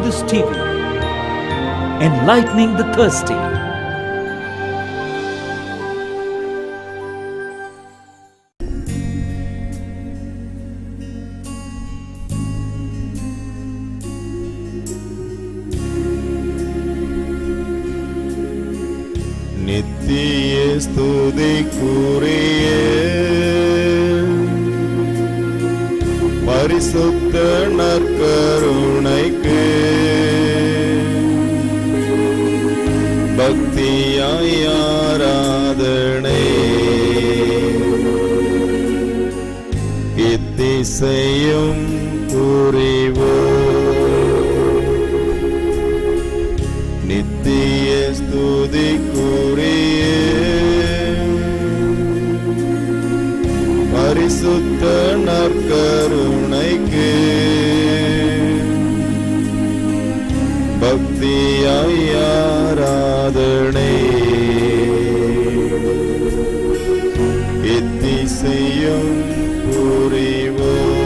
Buddhist TV, enlightening the thirsty. நித்திய ஸ்துதிக்குரிய பரிசுத்த நற்கருணைக்கு பக்தியாய் ஆராதனை இத்திசையும் புரிவோம். நித்திய ஸ்துதிக்குரிய பரிசுத்த நற்கருணைக்கு பக்தியாய் ஆராதனை இத்திசையும் புரிவோம்.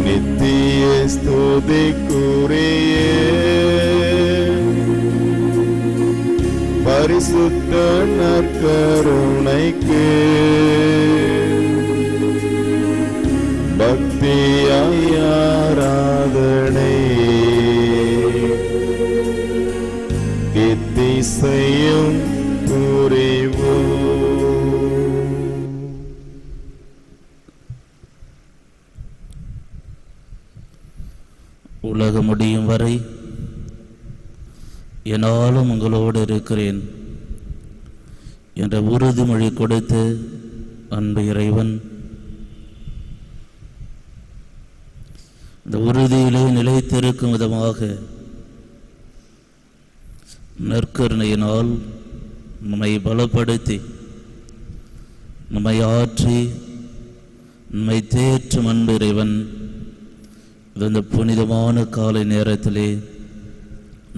நித்திய ஸ்துதிக்குரிய பரிசுத்த நற்கருணைக்கு பக்தியாய் ஆராதனை இத்திசையும் புரிவோம். உலகம் முடியும் வரை என்னாலும் உங்களோடு இருக்கிறேன் என்ற உறுதிமொழி கொடுத்து அன்பு இறைவன் இந்த உறுதியிலே நிலைத்திருக்கும் விதமாக நற்கருணையினால் நம்மை பலப்படுத்தி நம்மை ஆற்றி நம்மை தேற்றும் அன்பு இறைவன் இந்த புனிதமான காலை நேரத்திலே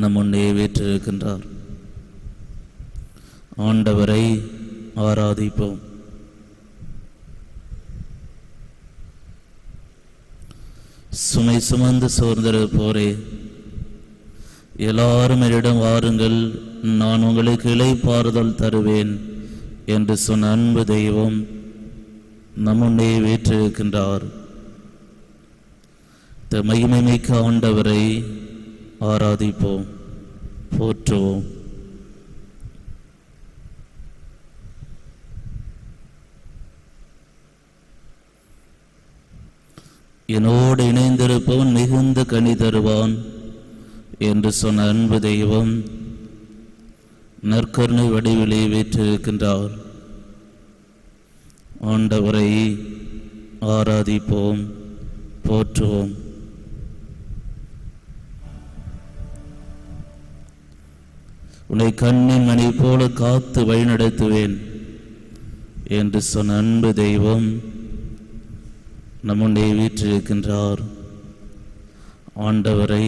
நம் முன்னே வீற்றிருக்கின்றார். ஆண்டவரை ஆராதிப்போம். சுமை சுமந்து சோர்ந்திருப்போரே, எல்லாரும் என்னிடம் வாருங்கள், நான் உங்களுக்கு இளைப்பாறுதல் தருவேன் என்று சொன்ன அன்பு தெய்வம் நம் முன்னே வீற்றிருக்கின்றார். மகிமை மிக்க ஆண்டவரை ஆராதிப்போம், போற்றுவோம். என்னோடு இணைந்திருப்பவன் மிகுந்த கனி தருவான் என்று சொன்ன அன்பு தெய்வம் நற்கருணை வடிவிலே வீற்றிருக்கின்றார். ஆண்டவரை ஆராதிப்போம், போற்றுவோம். உன்னை கண்ணின் மணி போல காத்து வழிநடத்துவேன் என்று சொன்ன அன்பு தெய்வம் நம்முன்னே வீற்றிருக்கின்றார். ஆண்டவரை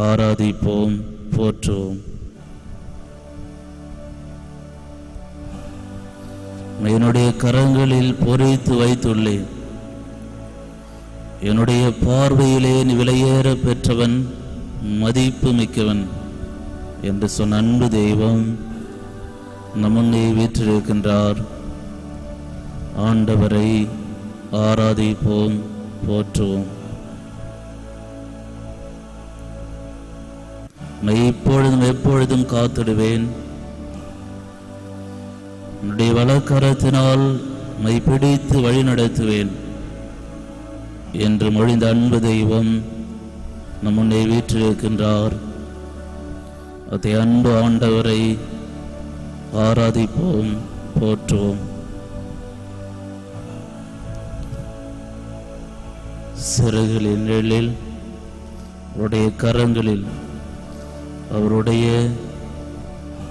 ஆராதிப்போம், போற்றுவோம். என்னுடைய கரங்களில் பொறித்து வைத்துள்ளேன், என்னுடைய பார்வையிலே நீ விலையேற பெற்றவன், மதிப்பு மிக்கவன் என்று சொன்ன அன்பு தெய்வம் நம்முன்னே வீற்றிருக்கின்றார். ஆண்டவரை ஆராதிப்போம், போற்றுவோம். இப்பொழுதும் எப்பொழுதும் காத்திடுவேன், உன்னுடைய வலக்கரத்தினால் மை பிடித்து வழி நடத்துவேன் என்று மொழிந்த அன்பு தெய்வம் நம் முன்னே வீற்றிருக்கின்றார். அதை அன்பு ஆண்டவரை ஆராதிப்போம், போற்றுவோம். சிறகுகளின் நிழலில் அவருடைய கரங்களில் அவருடைய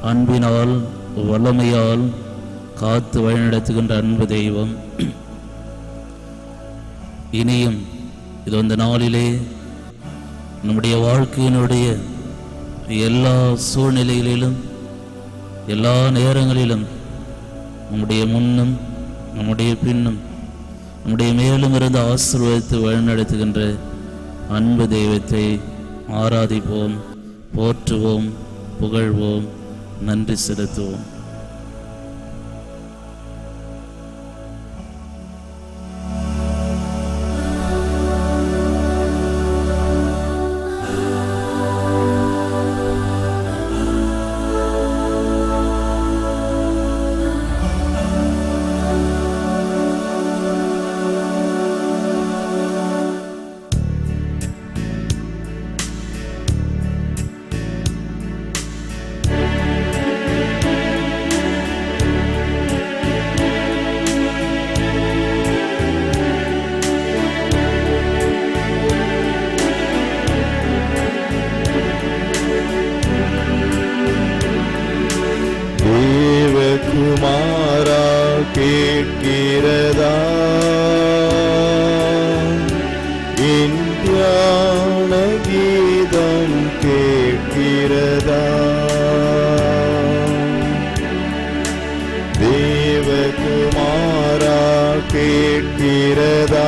அன்பினால் வல்லமையால் காத்து வழிநடத்துகின்ற அன்பு தெய்வம் இனியும் இது அந்த நாளிலே நம்முடைய வாழ்க்கையினுடைய எல்லா சூழ்நிலைகளிலும் எல்லா நேரங்களிலும் நம்முடைய முன்னும் நம்முடைய பின்னும் நம்முடைய மேலும் இருந்து ஆசீர்வதித்து வழிநடத்துகின்ற அன்பு தெய்வத்தை ஆராதிப்போம், போற்றுவோம், புகழ்வோம், நன்றி செலுத்துவோம். தேவகுமாரா கேட்கிறதா என் தியான கீதம் கேட்கிறதா? தேவகுமாரா கேட்கிறதா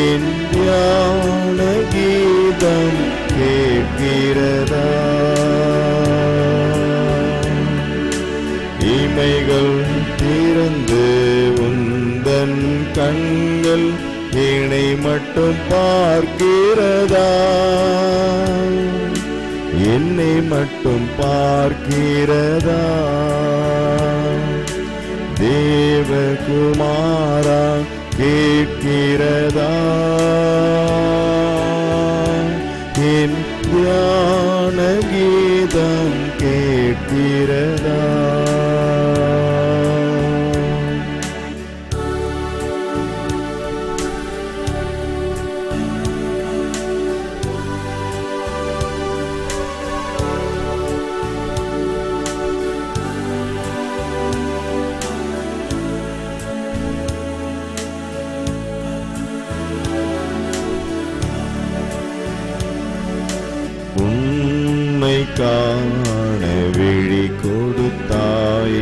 என் தியான கீதம் கேட்கிறதா? இமைகள் திறந்து உந்தன் கண்கள் என்னை மட்டும் பார்க்கிறதா? என்னை மட்டும் பார்க்கிறதா? தேவகுமாரா கேட்கிறதா என் தியான கீதம் கேட்கிறதா? உன்னை காண விழி கொடுத்தாய்,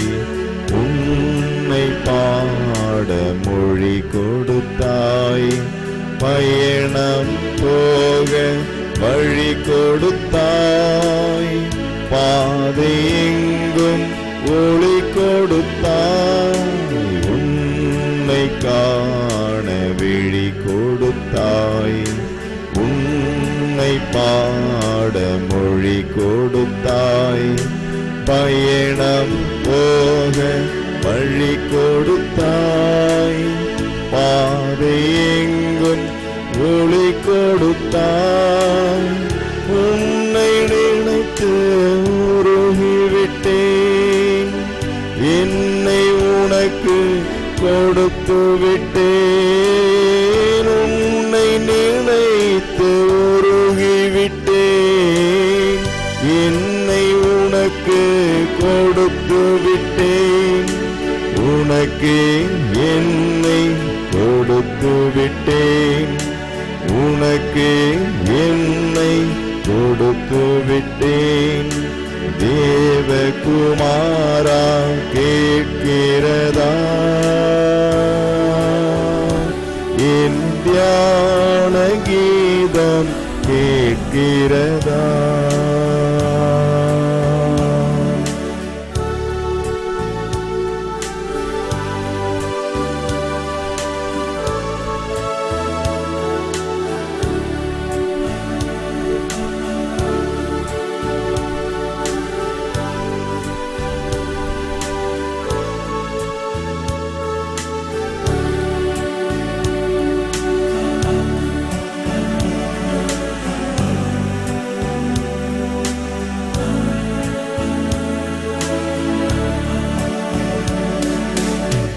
உன்னை பாட மொழி கொடுத்தாய், பயணம் போக வழி கொடுத்தாய், பாதை எங்கும் ஒளி கொடுத்தாய். உன்னை காண விழி கொடுத்தாய், உன்னை பாட மொழி கொடுத்தாய், பயணம் போக வழி கொடுத்தாய், பாதை எங்கும் ஒளி கொடுத்தாய். உன்னை நினைத்து உருகிவிட்டேன், என்னை உனக்கு கொடுத்து விட்டேன். உன்னை நினைத்து உருகிவிட்டேன், என்னை உனக்கு கொடுத்து விட்டேன். உனக்கே என்னை கொடுத்து விட்டேன், உனக்கே என்னை கொடுத்து விட்டேன். தேவகுமாரா கேட்கிறதா என் தியான கீதம் கேட்கிறதா?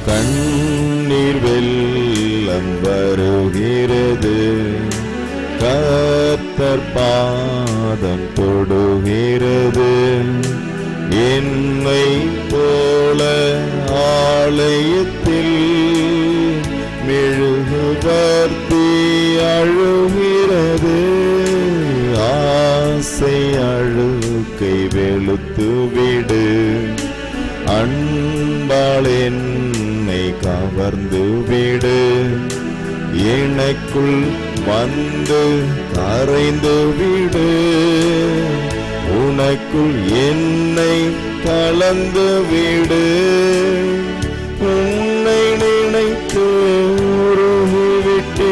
கண்ணீர் வெள்ளம் வருகிறது, கர்த்தர் பாதம் தொடுகிறது. என்னை போல ஆலயத்தில் மெழுகுவர்த்தி அழுகிறது. ஆசை அழுக்கை வெளுத்துவிடு, அன்பால் என்னை கவர்ந்து விடு. எனக்குள் வந்து கரைந்து விடு. உனக்குள் என்னை கலந்து விடு. உன்னை நினைத்து உருகிவிட்டேன்.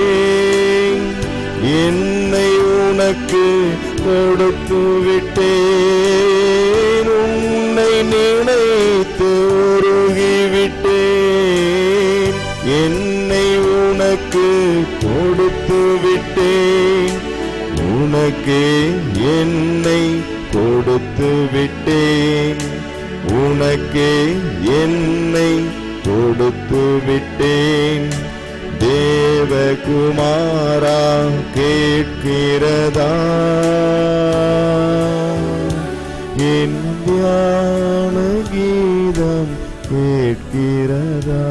என்னை உனக்கு கொடுத்து விட்டேன். உன்னை நினைத்து உருகிவிட்டேன். என்னை உனக்கு கொடுத்து விட்டேன். உனக்கே என்னை கொடுத்து விட்டேன். உனக்கே என்னை கொடுத்து விட்டேன். தேவகுமாரா கேட்கிறதா? என் தியான கீதம் கேட்கிறதா?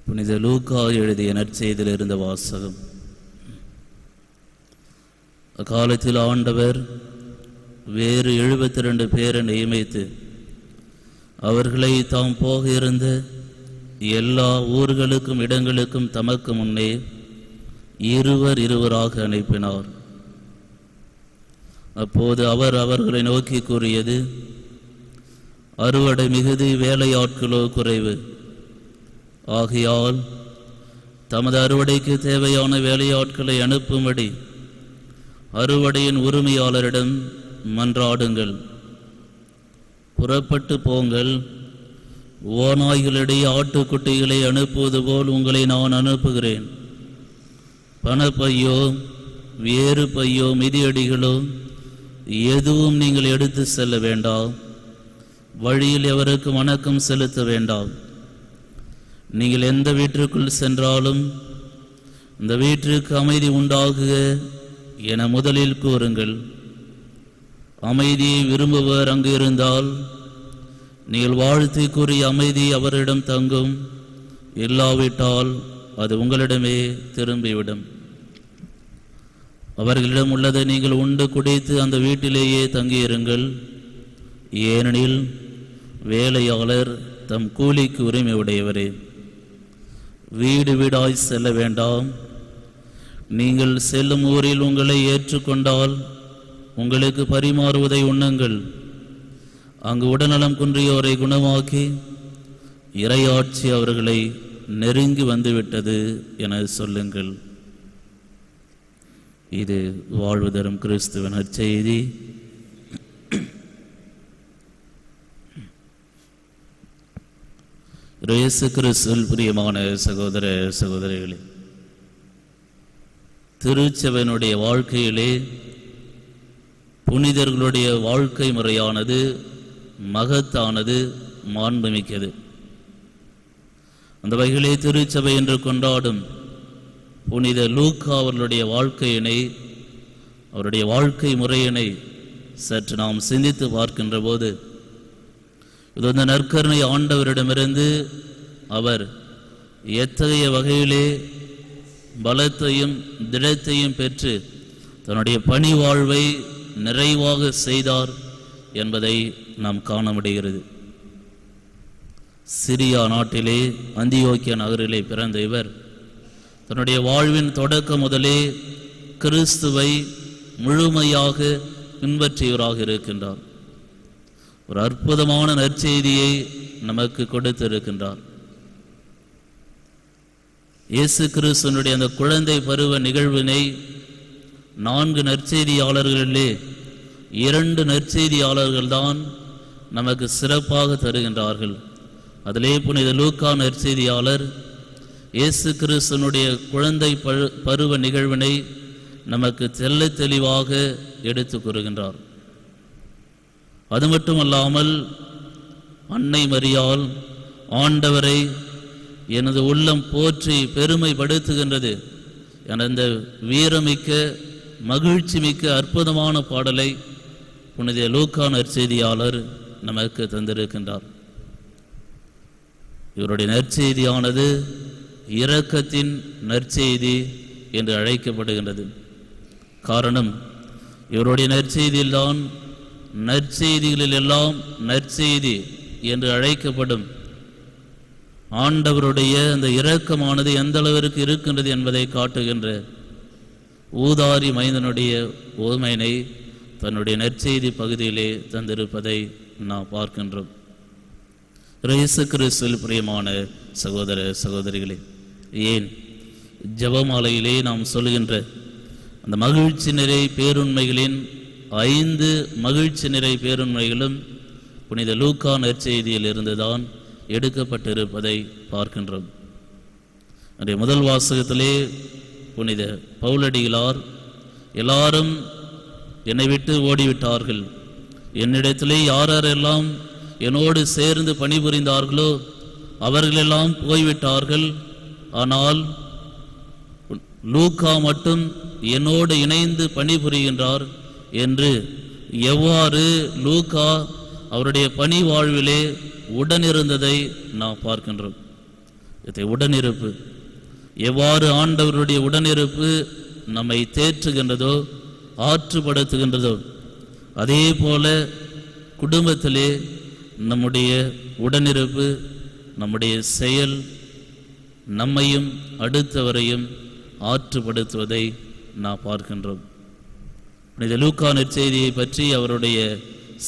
புனித லூக்கா எழுதிய நற்செய்தியில் இருந்த வாசகம். அக்காலத்தில் ஆண்டவர் வேறு 72 பேரை நியமித்து அவர்களை தாம் போக இருந்த எல்லா ஊர்களுக்கும் இடங்களுக்கும் தமக்கு முன்னே இருவராக அனுப்பினார். அப்போது அவர் அவர்களை நோக்கி கூறியது, அறுவடை மிகுதி, வேலையாட்களோ குறைவு. ஆகையால் தமது அறுவடைக்கு தேவையான வேலையாட்களை அனுப்பும்படி அறுவடையின் உரிமையாளரிடம் மன்றாடுங்கள். புறப்பட்டு போங்கள். ஓநாய்களிடையே ஆட்டுக்குட்டிகளை அனுப்புவது போல் உங்களை நான் அனுப்புகிறேன். பணப்பையோ வேறு பையோ மிதியடிகளோ எதுவும் நீங்கள் எடுத்து செல்ல வேண்டாம். வழியில் எவருக்கும் வணக்கம் செலுத்த வேண்டாம். நீங்கள் எந்த வீட்டிற்குள் சென்றாலும் இந்த வீட்டிற்கு அமைதி உண்டாகுக என முதலில் கூறுங்கள். அமைதியை விரும்புவர் அங்கு இருந்தால் நீங்கள் வாழ்த்தி கூறிய அமைதி அவரிடம் தங்கும். இல்லாவிட்டால் அது உங்களிடமே திரும்பிவிடும். அவர்களிடம் உள்ளதை நீங்கள் உண்டு குடித்து அந்த வீட்டிலேயே தங்கியிருங்கள். ஏனெனில் வேலையாளர் தம் கூலிக்கு உரிமை உடையவரே. வீடு வீடாய் செல்ல வேண்டாம். நீங்கள் செல்லும் ஊரில் உங்களை ஏற்றுக்கொண்டால் உங்களுக்கு பரிமாறுவதை உண்ணுங்கள். அங்கு உடல்நலம் குன்றியோரை குணமாக்கி இறையாட்சி அவர்களை நெருங்கி வந்துவிட்டது என சொல்லுங்கள். இது வாழ்வு தரும் கிறிஸ்துவின் நற்செய்தி. இயேசு கிறிஸ்துவில் பிரியமான சகோதர சகோதரிகளே, திருச்சபையினுடைய வாழ்க்கையிலே புனிதர்களுடைய வாழ்க்கை முறையானது மகத்தானது, மாண்புமிக்கது. அந்த வகையிலே திருச்சபை என்று கொண்டாடும் புனித லூக்கா அவர்களுடைய வாழ்க்கையினை, அவருடைய வாழ்க்கை முறையினை சற்று நாம் சிந்தித்து பார்க்கின்ற போது, இது அந்த நற்கருணை ஆண்டவரிடமிருந்து அவர் எத்தகைய வகையிலே பலத்தையும் திடத்தையும் பெற்று தன்னுடைய பணி வாழ்வை நிறைவாக செய்தார் என்பதை நாம் காண முடிகிறது. சிரியா நாட்டிலே அந்தியோக்கியா நகரிலே பிறந்த இவர் தன்னுடைய வாழ்வின் தொடக்க முதலே கிறிஸ்துவை முழுமையாக பின்பற்றியவராக இருக்கின்றார். ஒரு அற்புதமான நற்செய்தியை நமக்கு கொடுத்திருக்கின்றார். இயேசு கிறிஸ்துவனுடைய அந்த குழந்தை பருவ நிகழ்வினை 4 நற்செய்தியாளர்களிலே 2 நற்செய்தியாளர்கள் தான் நமக்கு சிறப்பாக தருகின்றார்கள். அதிலே புனித லூக்கா நற்செய்தியாளர் இயேசு கிறிஸ்துவனுடைய குழந்தை பருவ நிகழ்வினை நமக்கு தெள்ள தெளிவாக எடுத்து கூறுகின்றார். அது மட்டுமல்லாமல் அன்னை மரியாள் ஆண்டவரை எனது உள்ளம் போற்றி பெருமைப்படுத்துகின்றது என இந்த வீரமிக்க மகிழ்ச்சி மிக்க அற்புதமான பாடலை புனித லூக்கா நற்செய்தியாளர் நமக்கு தந்திருக்கின்றார். இவருடைய நற்செய்தியானது இரக்கத்தின் நற்செய்தி என்று அழைக்கப்படுகின்றது. காரணம், இவருடைய நற்செய்தியில்தான் நற்செய்திகளில் எல்லாம் நற்செய்தி என்று அழைக்கப்படும் ஆண்டவருடைய அந்த இரக்கமானது எந்த அளவிற்கு இருக்கின்றது என்பதை காட்டுகின்ற ஊதாரி மைந்தனுடைய ஓமையினை தன்னுடைய நற்செய்தி பகுதியிலே தந்திருப்பதை நாம் பார்க்கின்றோம். இயேசு கிறிஸ்துவில் பிரியமான சகோதர சகோதரிகளே, ஏன் ஜெபமாலையிலே நாம் சொல்கின்ற அந்த மகிழ்ச்சி நிறை பேருண்மைகளின் 5 மகிழ்ச்சி நிறை பேருண்மைகளும் புனித லூக்கா நற்செய்தியில் இருந்துதான் எடுக்கப்பட்டிருப்பதை பார்க்கின்றோம். அன்றைய முதல் வாசகத்திலே புனித பவுலடிகளார், எல்லாரும் என்னை விட்டு ஓடிவிட்டார்கள், என்னிடத்திலே யாரெல்லாம் என்னோடு சேர்ந்து பணிபுரிந்தார்களோ அவர்களெல்லாம் போய்விட்டார்கள், ஆனால் லூக்கா மட்டும் என்னோடு இணைந்து பணிபுரிகின்றார் என்று எவ்வாறு லூக்கா அவருடைய பணி வாழ்விலே உடனிருந்ததை நாம் பார்க்கின்றோம். இதை உடனிருப்பு எவ்வாறு ஆண்டவருடைய உடனிருப்பு நம்மை தேற்றுகின்றதோ ஆற்றுப்படுத்துகின்றதோ, அதே போல குடும்பத்திலே நம்முடைய உடனிருப்பு, நம்முடைய செயல் நம்மையும் அடுத்தவரையும் ஆற்றுப்படுத்துவதை நாம் பார்க்கின்றோம். புனித லூக்கா நற்செய்தியை பற்றி, அவருடைய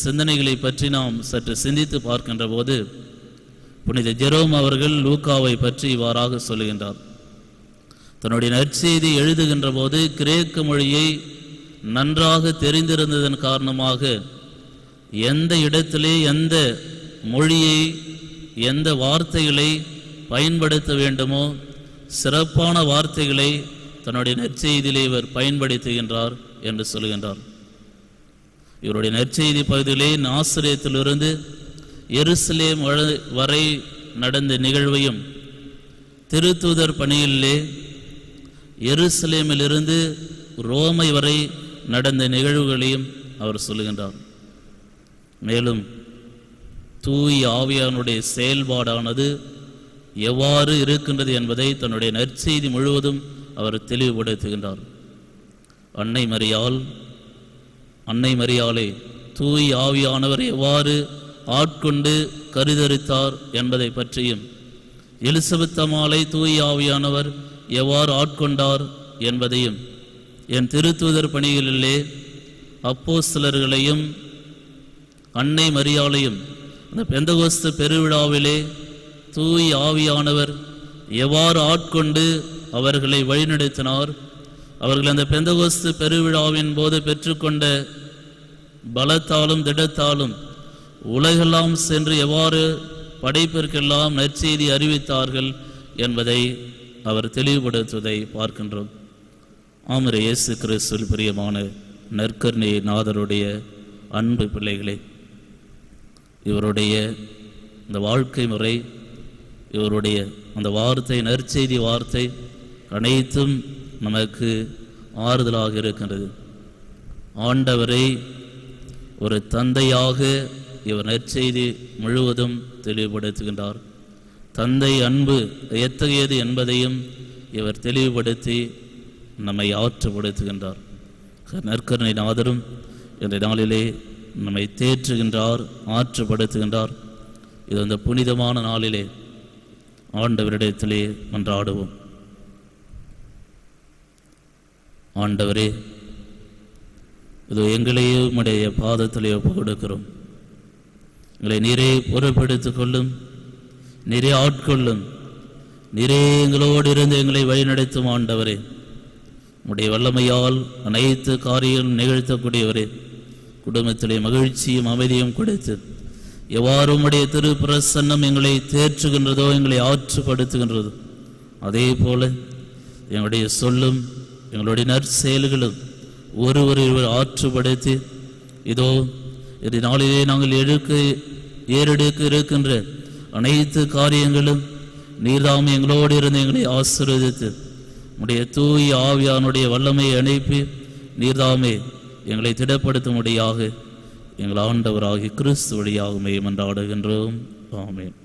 சிந்தனைகளை பற்றி நாம் சற்று சிந்தித்து பார்க்கின்ற போது புனித ஜெரோம் அவர்கள் லூக்காவை பற்றி இவ்வாறாக சொல்லுகின்றார். தன்னுடைய நற்செய்தி எழுதுகின்ற போது கிரேக்க மொழியை நன்றாக தெரிந்திருந்ததன் காரணமாக எந்த இடத்திலே எந்த மொழியை எந்த வார்த்தைகளை பயன்படுத்த வேண்டுமோ சிறப்பான வார்த்தைகளை தன்னுடைய நற்செய்தியிலே இவர் பயன்படுத்துகின்றார் என்று சொல்கின்றார். இவருடைய நற்செய்தி பகுதியிலே நாசரேத்திலிருந்து எருசலேம் வரை நடந்த நிகழ்வையும், திருத்தூதர் பணியிலே எருசலேமிலிருந்து ரோமை வரை நடந்த நிகழ்வுகளையும் அவர் சொல்லுகின்றார். மேலும் தூய் ஆவியானுடைய செயல்பாடானது எவ்வாறு இருக்கின்றது என்பதை தன்னுடைய நற்செய்தி முழுவதும் அவர் தெளிவுபடுத்துகின்றார். அன்னை மரியாளை தூய் ஆவியானவர் எவ்வாறு ஆட்கொண்டு கருதரித்தார் என்பதை பற்றியும், எலிசபெத் அம்மாளை தூய் ஆவியானவர் எவ்வாறு ஆட்கொண்டார் என்பதையும், என் திருத்தூதர் பணிகளிலே அப்போஸ்தலர்களையும் அன்னை மரியாளையும் அந்த பெந்தகோஸ்து பெருவிழாவிலே தூய் ஆவியானவர் எவ்வாறு ஆட்கொண்டு அவர்களை வழிநடத்தினார், அவர்கள் அந்த பெந்தகோஸ்து பெருவிழாவின் போது பெற்றுக்கொண்ட பலத்தாலும் திடத்தாலும் உலகெல்லாம் சென்று எவ்வாறு படைப்பிற்கெல்லாம் நற்செய்தி அறிவித்தார்கள் என்பதை அவர் தெளிவுபடுத்துவதை பார்க்கின்றோம். ஆமரே இயேசு கிறிஸ்துவில் பிரியமான நற்கருணை நாதருடைய அன்பு பிள்ளைகளே, இவருடைய இந்த வாழ்க்கை முறை, இவருடைய அந்த வார்த்தை, நற்செய்தி வார்த்தை அனைத்தும் நமக்கு ஆறுதலாக இருக்கின்றது. ஆண்டவரை ஒரு தந்தையாக இவர் நற்செய்தி முழுவதும் தெளிவுபடுத்துகின்றார். தந்தை அன்பு எத்தகையது என்பதையும் இவர் தெளிவுபடுத்தி நம்மை ஆற்றுப்படுத்துகின்றார். நற்கருணை நாதரும் இந்த நாளிலே நம்மை தேற்றுகின்றார், ஆற்றுப்படுத்துகின்றார். இது அந்த புனிதமான நாளிலே ஆண்டவரிடத்திலே மன்றாடுவோம். ஆண்டவரே, இதோ எங்களையே உம்முடைய பாதத்திலே ஒப்புக் கொடுக்கிறோம். எங்களை நீரே பொறுப்பெடுத்துக் கொள்ளும், நீரே ஆட்கொள்ளும், நீரே எங்களோடு இருந்து எங்களை வழிநடத்தும். ஆண்டவரே, உம்முடைய வல்லமையால் அனைத்து காரியம் நிகழ்த்தக்கூடியவரே, குடும்பத்திலே மகிழ்ச்சியும் அமைதியும் கொடுத்து எவ்வாறு உம்முடைய திருப்பிரசன்னம் எங்களை தேற்றுகின்றதோ, எங்களை ஆற்றுப்படுத்துகின்றதோ, அதே போல எங்களுடைய சொல்லும் எங்களுடைய நற்செயல்களும் ஒருவர் ஆற்றுப்படுத்தி, இதோ இது நாளிலே நாங்கள் ஏறெடுக்க இருக்கின்ற அனைத்து காரியங்களும் நீர்தாம் எங்களோடு இருந்து எங்களை ஆசீர்வதித்து உடைய தூய் ஆவியானுடைய வல்லமையை அனுப்பி நீர்தாமே எங்களை திடப்படுத்தும்படியாக எங்கள் ஆண்டவராகி கிறிஸ்து வழியாகவே மன்றாடுகின்றோம். ஆமென்.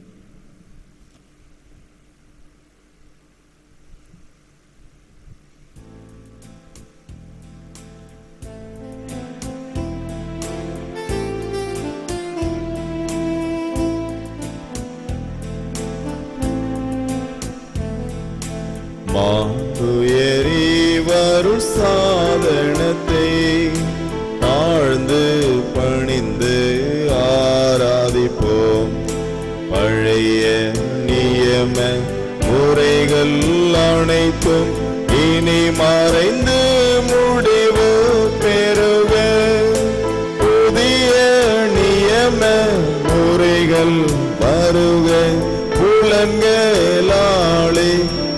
மாந்துயரி வருள் சாதனத்தை தாழ்ந்து பணிந்து ஆராதிப்போம். பழைய நியம முறைகள் அனைத்தும் இனி மறைந்து முடிவு பெறுக. புதிய நியம முறைகள் வருக. புலன்களாலே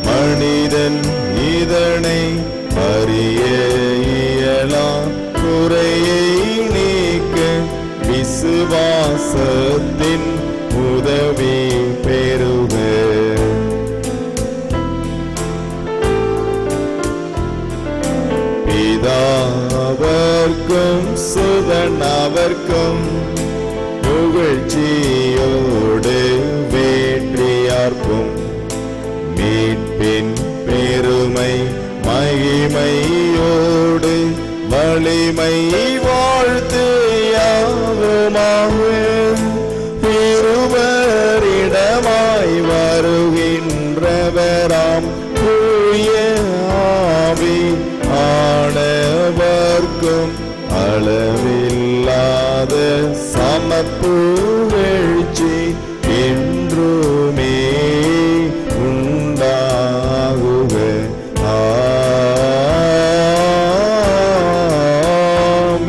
மனிதன் இதனை அறிய இயலா. குறையை நீக்க விசுவாசத்தின் உதவி பெறுக. பிதாவர்க்கும் சுதன் அவர்க்கும் புகழ்ச்சியோடு வேற்றியார்க்கும் மீட்பின் பெருமை மகிமையோடு வலிமை வாழ்த்து யாவுமாக. இருவரிடமாய் வருகின்றவராம் தூய ஆவி ஆனவர்க்கும் அளவில்லாத சமப்புகழ்ச்சி என்றுமே உண்டாகுக.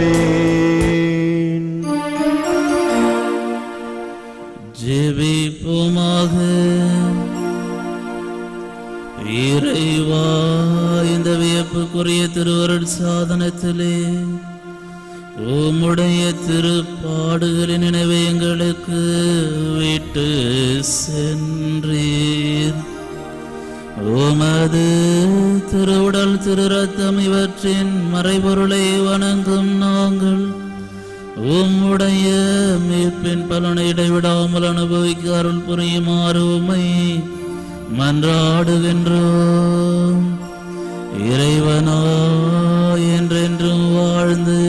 ஆமென். ஜெபிப்போமாக. இறைவா, இந்த வியப்புக்குரிய திருவருட் சாதனத்திலே உம்முடைய திருப்பாடுகளின் நினைவை எங்களுக்கு விட்டு சென்றீர். உமது திருவுடல் திரு ரத்தம் இவற்றின் மறைபொருளை வணங்கும் நாங்கள் உம்முடைய மீட்பின் பலனை இடைவிடாமல் அனுபவிக்க அருள் புரியுமாறு உம்மை மன்றாடுகின்றோம். இறைவனா என்றென்றும் வாழ்ந்து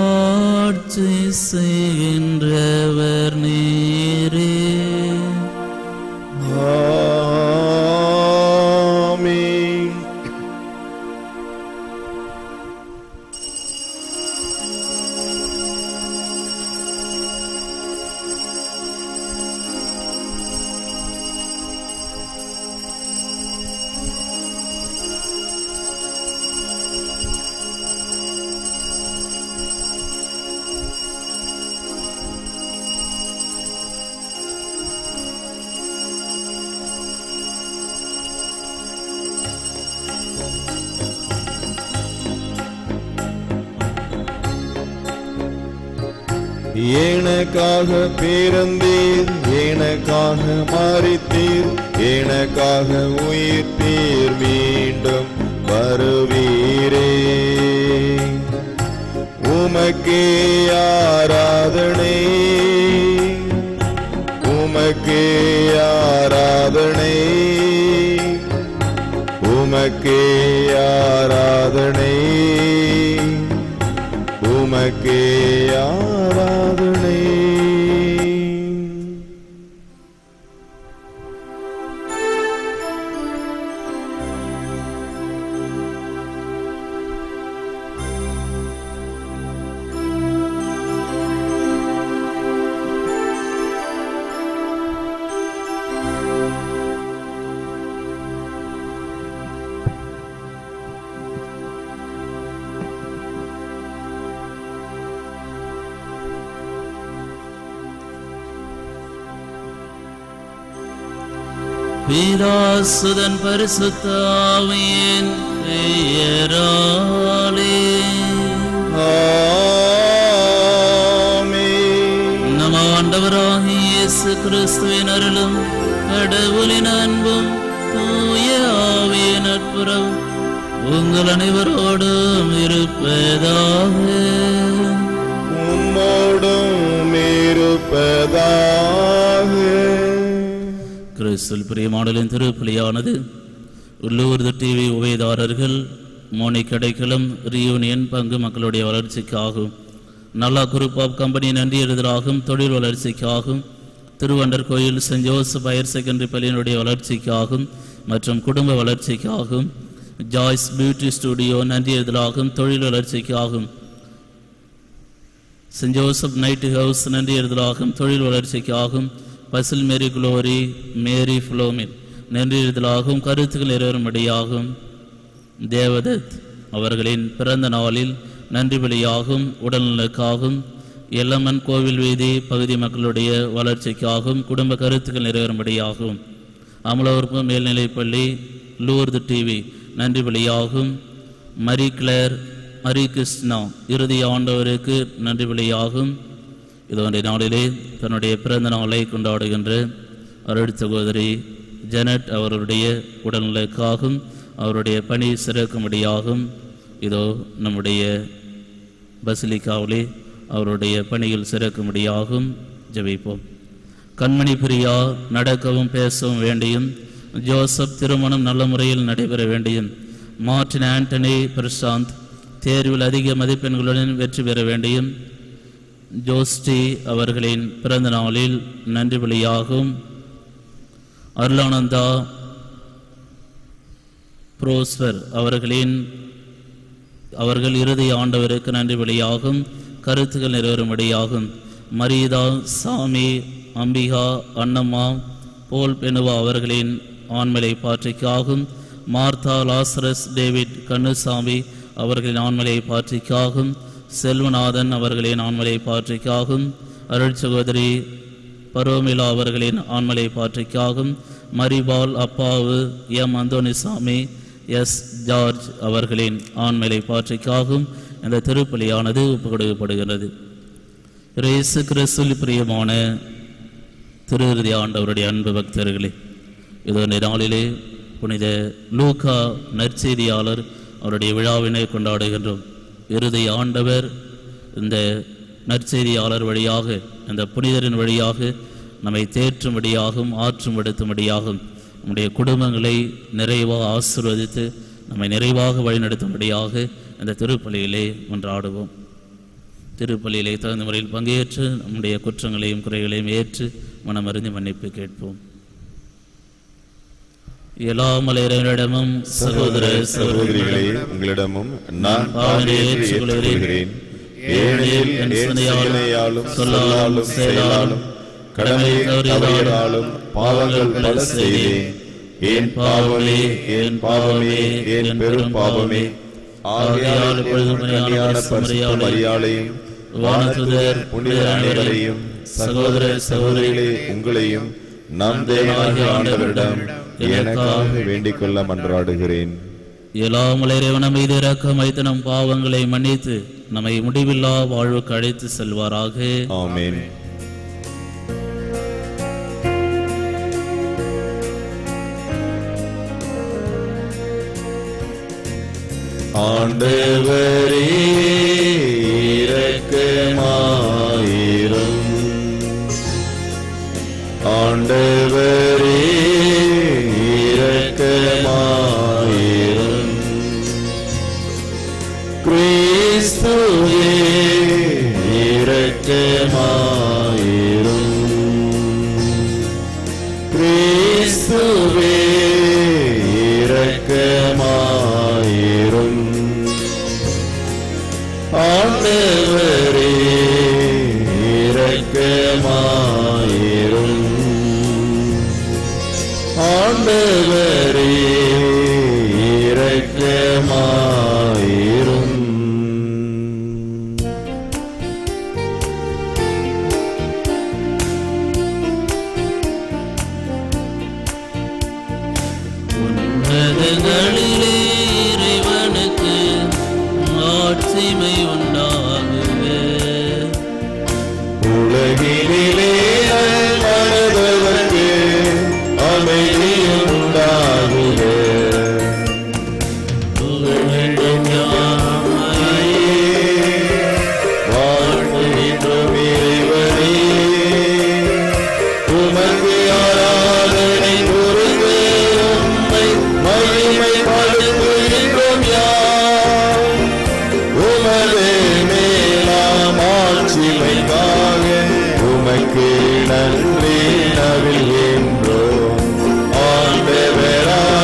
ஆட்சி செய்கின்றவர் நீரே. ஆமென். எனக்காக பிறந்தீர், எனக்காக மரித்தீர், எனக்காக உயிர்த்தீர், மீண்டும் வருவீரே. உமக்கே ஆராதனை, உமக்கே ஆராதனை, உமக்கே ஆராதனை, உமக்கே ஆராதனை. பிதாசுதன் பரிசுத்த ஆவியின் பெயராலே ஆமென். நம் ஆண்டவராகிய இயேசு கிறிஸ்துவின் அருளும் கடவுளின் அன்பும் தூய ஆவியின் நட்புறவும் உங்கள் அனைவரோடும் இருப்பதாக. உம்மோடும் இருப்பதாக. கிறிஸ்துவில் பிரியமானலின் திருப்பலியானது உள்ளூர் டிவி உபயதாரர்கள் மோனிக் அடைக்கலம் ரியூனியன் பங்கு மக்களுடைய வளர்ச்சிக்காகும், நல்லா குரூப் ஆஃப் கம்பெனி நன்றியறிதலாகும், தொழில் வளர்ச்சிக்காகும், திருவண்டர் கோயில் சென்ட் ஜோசப் ஹையர் செகண்டரி பள்ளியினுடைய வளர்ச்சிக்காகும், மற்றும் குடும்ப வளர்ச்சிக்காகவும், ஜாய்ஸ் பியூட்டி ஸ்டுடியோ நன்றியறிதலாகும் தொழில் வளர்ச்சிக்காகும், சென்ட் ஜோசப் நைட் ஹவுஸ் நன்றியறிதலாகும் தொழில் வளர்ச்சிக்காகும், பசில் மேரி குளோரி மேரி ஃப்ளோமின் நன்றியறிதலாகும் கருத்துக்கள் நிறைவேறும்படியாகும், தேவதத் அவர்களின் பிறந்த நாளில் நன்றி பலியாகும் உடல்நலக்காகவும், எல்லம்மன் கோவில் வீதி பகுதி மக்களுடைய வளர்ச்சிக்காகவும் குடும்ப கருத்துக்கள் நிறைவேறும்படியாகும், அமலவர்ப்பு மேல்நிலைப்பள்ளி லூர்து டிவி நன்றி பலியாகும், மரி கிளேர் ஹரி கிருஷ்ணா இறுதி ஆண்டவருக்கு நன்றி பலியாகும். இதோடைய நாளிலே தன்னுடைய பிறந்த நாளை கொண்டாடுகின்ற அருள் சகோதரி ஜெனட் அவருடைய உடல்நலக்காகவும் அவருடைய பணி சிறக்கும்படியாகும். இதோ நம்முடைய பசிலிக்காவிலே அவருடைய பணியில் சிறக்கும்படியாகும். ஜெபிப்போம். கண்மணி பிரியா நடக்கவும் பேசவும் வேண்டியும், ஜோசப் திருமணம் நல்ல முறையில் நடைபெற வேண்டியும், மார்டின் ஆண்டனி பிரசாந்த் தேர்வில் அதிக மதிப்பெண்களுடன் வெற்றி பெற வேண்டியும், ஜோஸ்டி அவர்களின் பிறந்த நாளில் நன்றி பலியாகும், அருளானந்தா புரோஸ்வர் அவர்கள் இறுதி ஆண்டவருக்கு நன்றி பலியாகும் கருத்துக்கள் நிறைவேறும்படியாகும், மரீதா சாமி அம்பிகா அன்னம்மா போல் பெனுவா அவர்களின் ஆண்மலை பாற்றிக்காகும், மார்த்தா லாசரஸ் டேவிட் கண்ணுசாமி அவர்களின் ஆண்மலை பாற்றிக்காகும், செல்வநாதன் அவர்களின் ஆண்மலை பாற்றிக்காகும், அருள் சகோதரி பரோமிலா அவர்களின் ஆண்மலை பாற்றிக்காகும், மரிபால் அப்பாவு எம் அந்தோனிசாமி எஸ் ஜார்ஜ் அவர்களின் ஆண்மலை பாற்றிக்காகும். இந்த திருப்பலியானது ஒப்புக்கொடுக்கப்படுகிறது. இயேசு கிறிஸ்துவில் பிரியமான திருஇறுதி ஆண்டவருடைய அன்பு பக்தர்களே, இதோடைய நாளிலே புனித லூக்கா நற்செய்தியாளர் அவருடைய விழாவினை கொண்டாடுகின்றோம். இறுதி ஆண்டவர் இந்த நற்செய்தியாளர் வழியாக, இந்த புனிதரின் வழியாக நம்மை தேற்றும்படியாகவும் ஆற்றும்படுத்தும்படியாகவும் நம்முடைய குடும்பங்களை நிறைவாக ஆசீர்வதித்து நம்மை நிறைவாக வழிநடத்தும்படியாக இந்த திருப்பலியிலே ஒன்றாடுவோம். திருப்பலியிலே தகுந்த முறையில் பங்கேற்று நம்முடைய குற்றங்களையும் குறைகளையும் ஏற்று மனமறிந்து மன்னிப்பு கேட்போம். எல்லா மலையரிடமும் சகோதர சகோதரிகளே உங்களிடமும் நான் பாவனை ஏற்றுக்கொள்கிறேன். ஏனெனில் என் சிந்தனையாலும் சொல்லாலும் செயலாலும் கடமையை தவறியதாலும் பாவங்கள் பல செய்தேன். என் பாவமே என் பாவமே என் பெரும் பாவமே. ஆகையால் இப்பொழுது மரியாதையும் வானதூதர் புனித அனைவரையும் சகோதர சகோதரிகளே உங்களையும் நம் தேவனாகிய ஆண்டவரிடம் எனக்காக வேண்டிக் கொள்ள மன்றாடுகிறேன். எல்லாம் இறைவன் மீது இரக்கம் வைத்து நம் பாவங்களை மன்னித்து நம்மை முடிவில்லா வாழ்வுக்கு அழைத்து செல்வாராக. ஆமென். ஆண்டவரே இரக்கமாயிரும். ஆண்டவரே இரக்கமாயிரும். கிறிஸ்துவே இரக்கமாயிரும். கிறிஸ்துவே இரக்கமாயிரும். ஆண்டவரே இரக்கமாயிரும். ஆண்டவரே இரக்கமாயிரும். உன்னதங்களிலே இறைவனுக்கு ஆட்சிமை உண்டாகுக. உலகிலே மனதவர்க்கு அமைதி உண்டாகுக. வாழ்த்துகின்றோம் இறைவனே, உமக்கு ஆராதனை புரிந்து உம்மை மகிமைப்படுத்துகின்றோம் யாம். உமது மேலாம் ஆட்சிமைக்காக உமக்கு நன்றி நவில்கின்றோம். ஆண்டவராகிய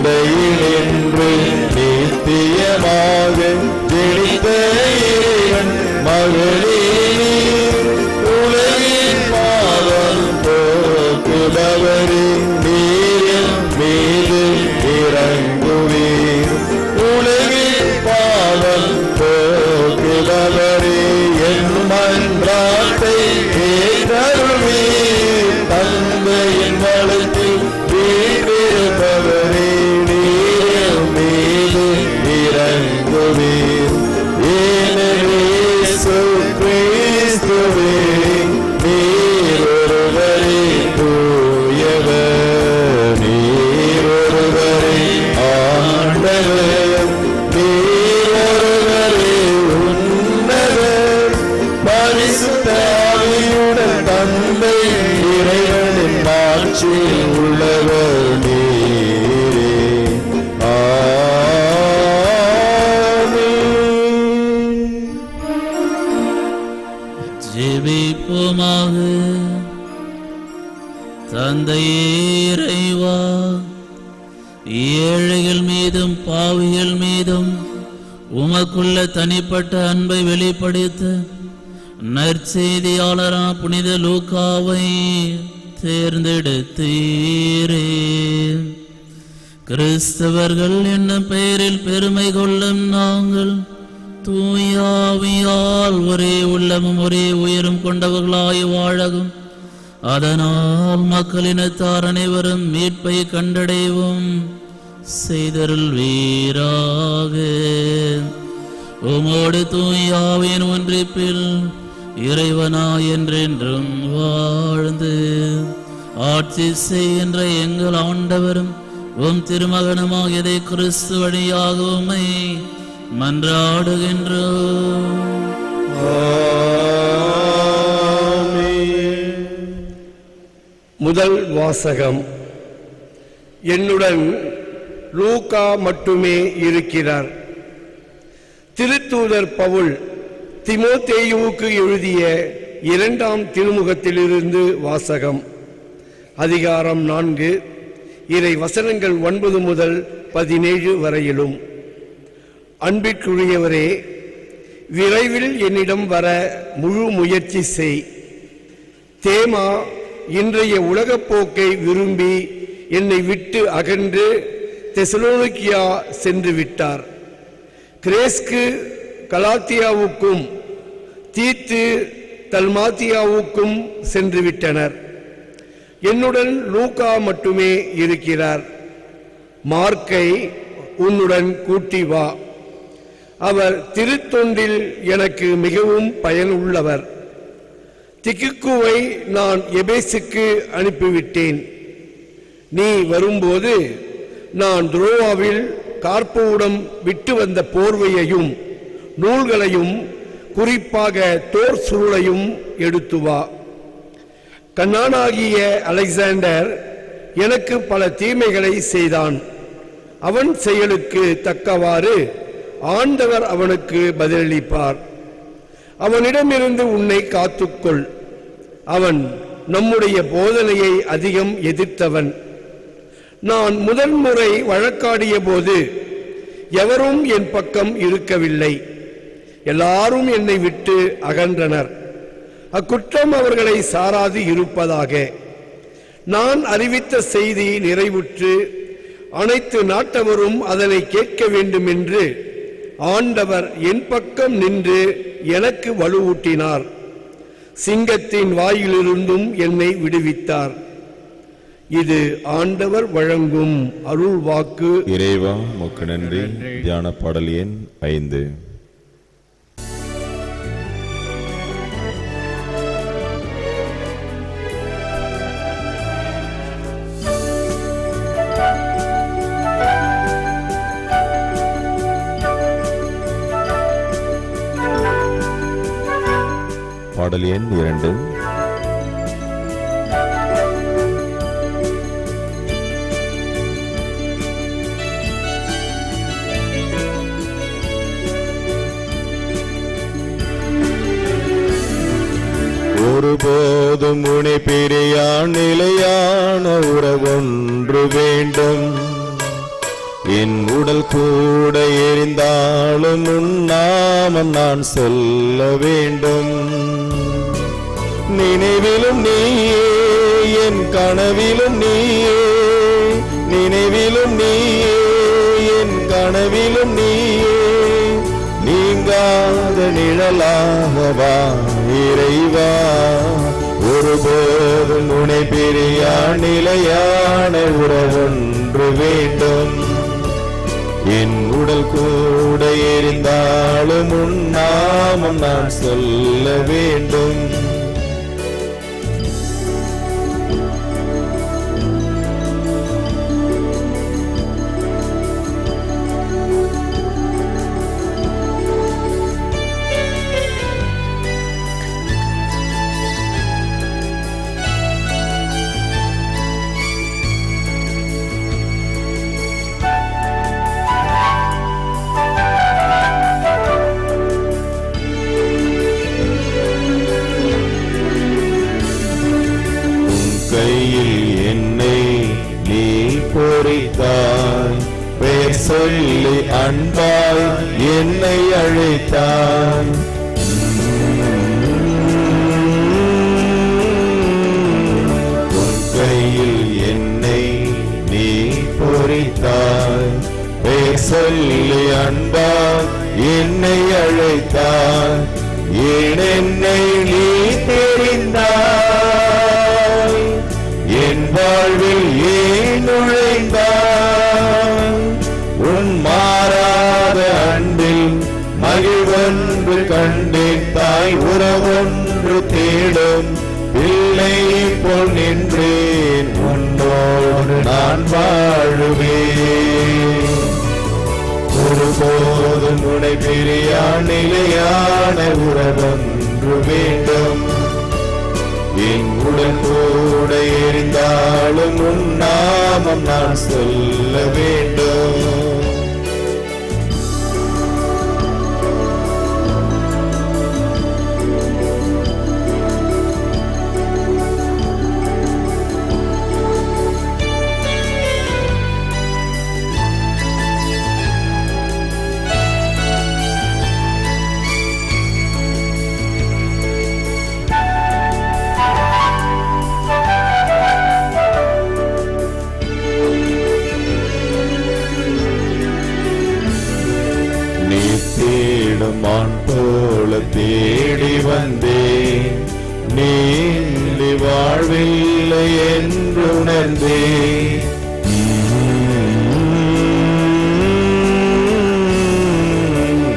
சிந்தையில் என்று நித்தியமாக ஜெனித்த இறைவன் மகளே உலகின் பாவம் போக்குபவரே நீரின் மீது இறங்குவீர். உலகின் பாவம் போக்குபவரே என் மன்றாட்டை கேட்டருள்வீர். தந்தையின் வளத்தில் வீற்றிருப்பவரே நீரின் மீது இறங்குவீர். ஏனெனில் இயேசு கிறிஸ்துவே நீர் ஒருவரே தூயவர், நீர் ஒருவரே ஆண்டவர், நீர் ஒருவரே உன்னதர். பரிசுத்த ஆவியுடன் தந்தை இறைவனின் ஆட்சியில் உள்ளவர் நீரே. ஆமென். ஜெபிப்போமாக. தந்தையே இறைவா, ஏழைகள் மீதும் பாவிகள் மீதும் உமக்குள்ள தனிப்பட்ட அன்பை வெளிப்படுத்த நற்செய்தியாளரா புனித லூக்காவை தேர்ந்தெடுத்தீரே. கிறிஸ்தவர்கள் என்னும் பெயரில் பெருமை கொள்ளும் நாங்கள் தூயாவியால் ஒரே உள்ளமும் ஒரே உயரும் கொண்டவர்களாய் வாழகும், அதனால் மக்களினத்தார் அனைவரும் மீட்பை கண்டடைவும் செய்தருள் வீராக. உமோடு தூயாவின் ஒன்றிப்பில் இறைவனாய் என்றென்றும் வாழ்ந்து ஆட்சி செய்கின்ற எங்கள் ஆண்டவரும் உம் திருமகனுமாகியதை கிறிஸ்து வழியாக உம்மை மன்றாடுகின்றோம். முதல் வாசகம். என்னுடன் லூக்கா மட்டுமே இருக்கிறார். திருத்தூதர் பவுல் தீமோத்தேயுவுக்கு எழுதிய 2ஆம் திருமுகத்திலிருந்து வாசகம். அதிகாரம் 4, இறை வசனங்கள் 9 முதல் 17 வரையிலும். அன்பிற்குரியவரே, விரைவில் என்னிடம் வர முழு முயற்சி செய். தேமா இன்றைய உலகப் போக்கை விரும்பி என்னை விட்டு அகன்று தெசலோனிக்கியா சென்று விட்டார். கிரேஸ்கு கலாத்தியாவுக்கும் தீத்து தல்மாத்தியாவுக்கும் சென்று விட்டனர். என்னுடன் லூக்கா மட்டுமே இருக்கிறார். மார்க்கை உன்னுடன் கூட்டி வா. அவர் திருத்தொண்டில் எனக்கு மிகவும் பயனுள்ளவர். திகிக்குவை நான் எபேசுக்கு அனுப்பிவிட்டேன். நீ வரும்போது நான் துரோவாவில் கார்போவிடம் விட்டு வந்த போர்வையையும் நூல்களையும் குறிப்பாக தோர் சுருளையும் எடுத்து வா. கண்ணானாகிய அலெக்சாண்டர் எனக்கு பல தீமைகளை செய்தான். அவன் செயலுக்கு தக்கவாறு ஆண்டவர் அவனுக்கு பதிலளிப்பார். அவனிடமிருந்து உன்னை காத்துக்கொள். அவன் நம்முடைய போதனையை அதிகம் எதிர்த்தவன். நான் முதன்முறை வழக்காடிய போது எவரும் என் பக்கம் இருக்கவில்லை. எல்லாரும் என்னை விட்டு அகன்றனர். அக்குற்றம் அவர்களை சாராது இருப்பதாக. நான் அறிவித்த செய்தி நிறைவுற்று அனைத்து நாட்டவரும் அதனை கேட்க வேண்டும் என்று ஆண்டவர் என் பக்கம் நின்று எனக்கு வலுவூட்டினார். சிங்கத்தின் வாயிலிருந்தும் என்னை விடுவித்தார். இது ஆண்டவர் வழங்கும் அருள் வாக்கு. இறைவா உமக்கு நன்றி. தியான பாடல் எண் 5. பாடல் எண் 2. ஒருபோதும் உனை பிரியா நிலையான உறவொன்று வேண்டும். என் உடல் கூட எரிந்தாலும் உன் நாமம் நான் சொல்ல வேண்டும். நினைவிலும் நீயே, என் கனவிலும் நீயே, நினைவிலும் நீயே, என் கனவிலும் நீயே, நீங்காத நிழலாகவா இறைவா. ஒருபோதும் உனை பிரியா நிலையான உறவொன்று வேண்டும். என் உடல் கூட எரிந்தாலும் உன் நாமம் நான் சொல்ல வேண்டும். பெயர் சொல்லி அன்பாய் என்னை அழைத்தாய். உன் கையில் என்னை நீ பொறித்தாய். பெயர் சொல்லி அன்பாய் என்னை அழைத்தாய். ஏன் என்னை நீ தெரிந்தாய், என் வாழ்வில் ஏன் நுழைந்தாய். உன் மாறாத அன்பில் மகிழ்வொன்று கண்டேன். தாய் உறவொன்று தேடும் பிள்ளை போல் நின்றேன். உன்னோடு நான் வாழுவேன். ஒருபோதும் உனை பிரியா நிலையான உறவொன்று வேண்டும். என் உடல் கூட எரிந்தாலும் உன் நாமம் நான் சொல்ல வேண்டும். மான் போல தேடி வந்தேன். நீ வாழ்வில்லை என்று உணர்ந்தேன்.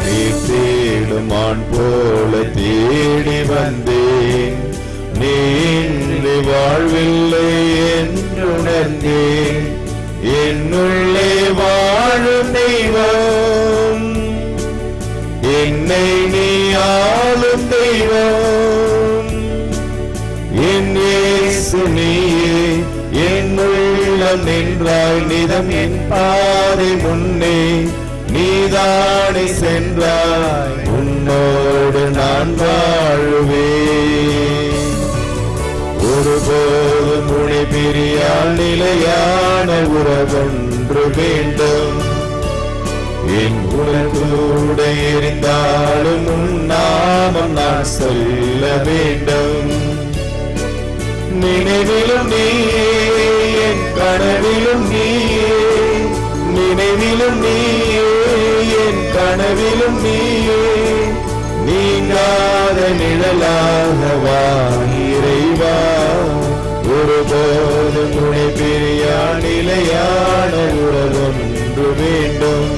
நீ தேடும் மான் போல தேடி வந்தேன். நீ வாழ்வில்லை என்று உணர்ந்தேன். என்னுள்ளே வாழும் தெய்வம், என்னை நீ ஆளும் தெய்வம். என் இயேசு நீயே, என் உள்ளம் நின்றாய் நிதம். என் பாதை முன்னே நீதானே சென்றாய். உன்னோடு நான் வாழுவேன். ஒருபோதும் உனை பிரியா நிலையான உறவொன்று வேண்டும். என் உடல் கூட எரிந்தாலும் உன் நாமம் நான் சொல்ல வேண்டும். நினைவிலும் நீயே, என் கனவிலும் நீயே, நினைவிலும் நீயே, என் கனவிலும் நீயே, நீங்காத நிழலாகவா இறைவா. ஒருபோதும் உனை பிரியா நிலையான உறவொன்று வேண்டும்.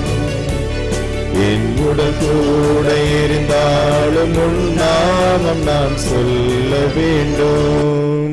என் உடல் கூட இருந்தாலும் உன் நாமம் நான் சொல்ல வேண்டும்.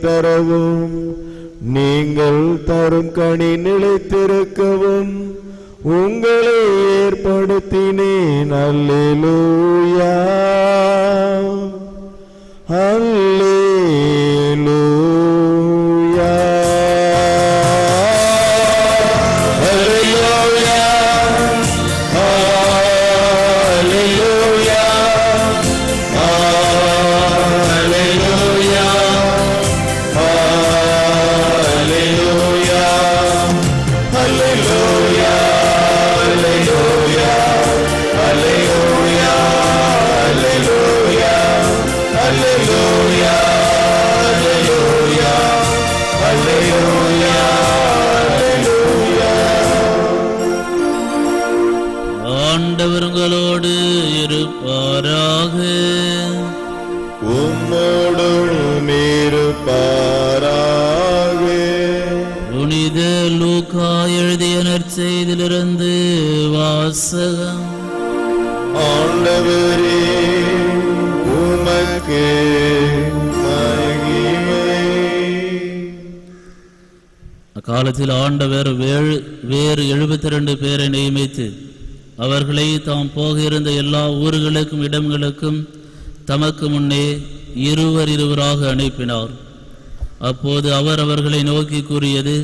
பெறவும் நீங்கள் தரும் கனி நிலைத்திருக்கவும் உங்களை ஏற்படுத்தினேன். அல்லேலூயா அல்லேலூயா அல்லேலூயா அல்லேலூயா அல்லேலூயா அல்லேலூயா அல்லேலூயா ஆண்டவர்களோடு இருப்பாராக. உம்மோடும் இருப்பாராக. புனித லூக்கா எழுதிய நற்செய்தியிலிருந்து வாசகம். ஆண்டவரே உமக்கு மகிமை. அக்காலத்தில் ஆண்டவர் வேறு 72 பேரை நியமித்து அவர்களை தாம் போக இருந்த எல்லா ஊர்களுக்கும் இடங்களுக்கும் தமக்கு முன்னே இருவராக அனுப்பினார். அப்போது அவர் அவர்களை நோக்கி கூறியது,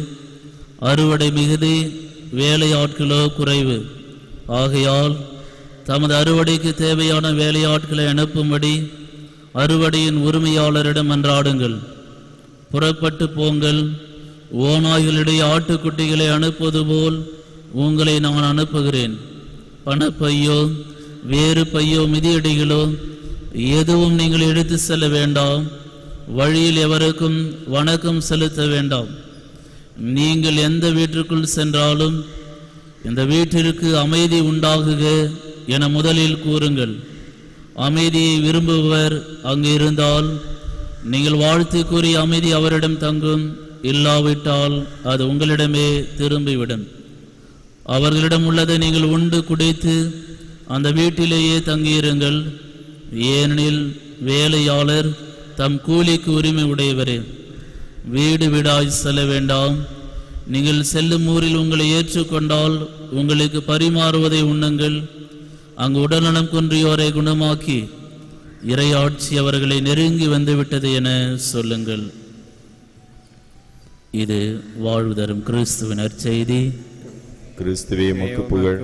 அறுவடை மிகுதி, வேலையாட்களோ குறைவு. ஆகையால் தமது அறுவடைக்கு தேவையான வேலையாட்களை அனுப்பும்படி அறுவடையின் உரிமையாளரிடம் மன்றாடுங்கள். புறப்பட்டு போங்கள். ஓநாய்களிடையே ஆட்டுக்குட்டிகளை அனுப்புவது போல் உங்களை நான் அனுப்புகிறேன். பணப்பையோ வேறு பையோ மிதியடிகளோ எதுவும் நீங்கள் எடுத்து செல்ல வேண்டாம். வழியில் எவருக்கும் வணக்கம் செலுத்த வேண்டாம். நீங்கள் எந்த வீட்டிற்குள் சென்றாலும் இந்த வீட்டிற்கு அமைதி உண்டாகுக என முதலில் கூறுங்கள். அமைதியை விரும்புவர் அங்கு இருந்தால் நீங்கள் வாழ்த்து கூறிய அமைதி அவரிடம் தங்கும். இல்லாவிட்டால் அது உங்களிடமே திரும்பிவிடும். அவர்களிடம் உள்ளதை நீங்கள் உண்டு குடித்து அந்த வீட்டிலேயே தங்கியிருங்கள். ஏனெனில் வேலையாளர் தம் கூலிக்கு உரிமை உடையவரே. வீடு வீடாய் செல்ல வேண்டாம். நீங்கள் செல்லும் ஊரில் உங்களை ஏற்றுக்கொண்டால் உங்களுக்கு பரிமாறுவதை உண்ணுங்கள். அங்கு உடல்நலம் குன்றியோரை குணமாக்கி இறையாட்சி அவர்களை நெருங்கி வந்துவிட்டது என சொல்லுங்கள். இது வாழ்வு தரும் கிறிஸ்துவின் நற்செய்தி. கிறிஸ்துவே உமக்கு புகழ்.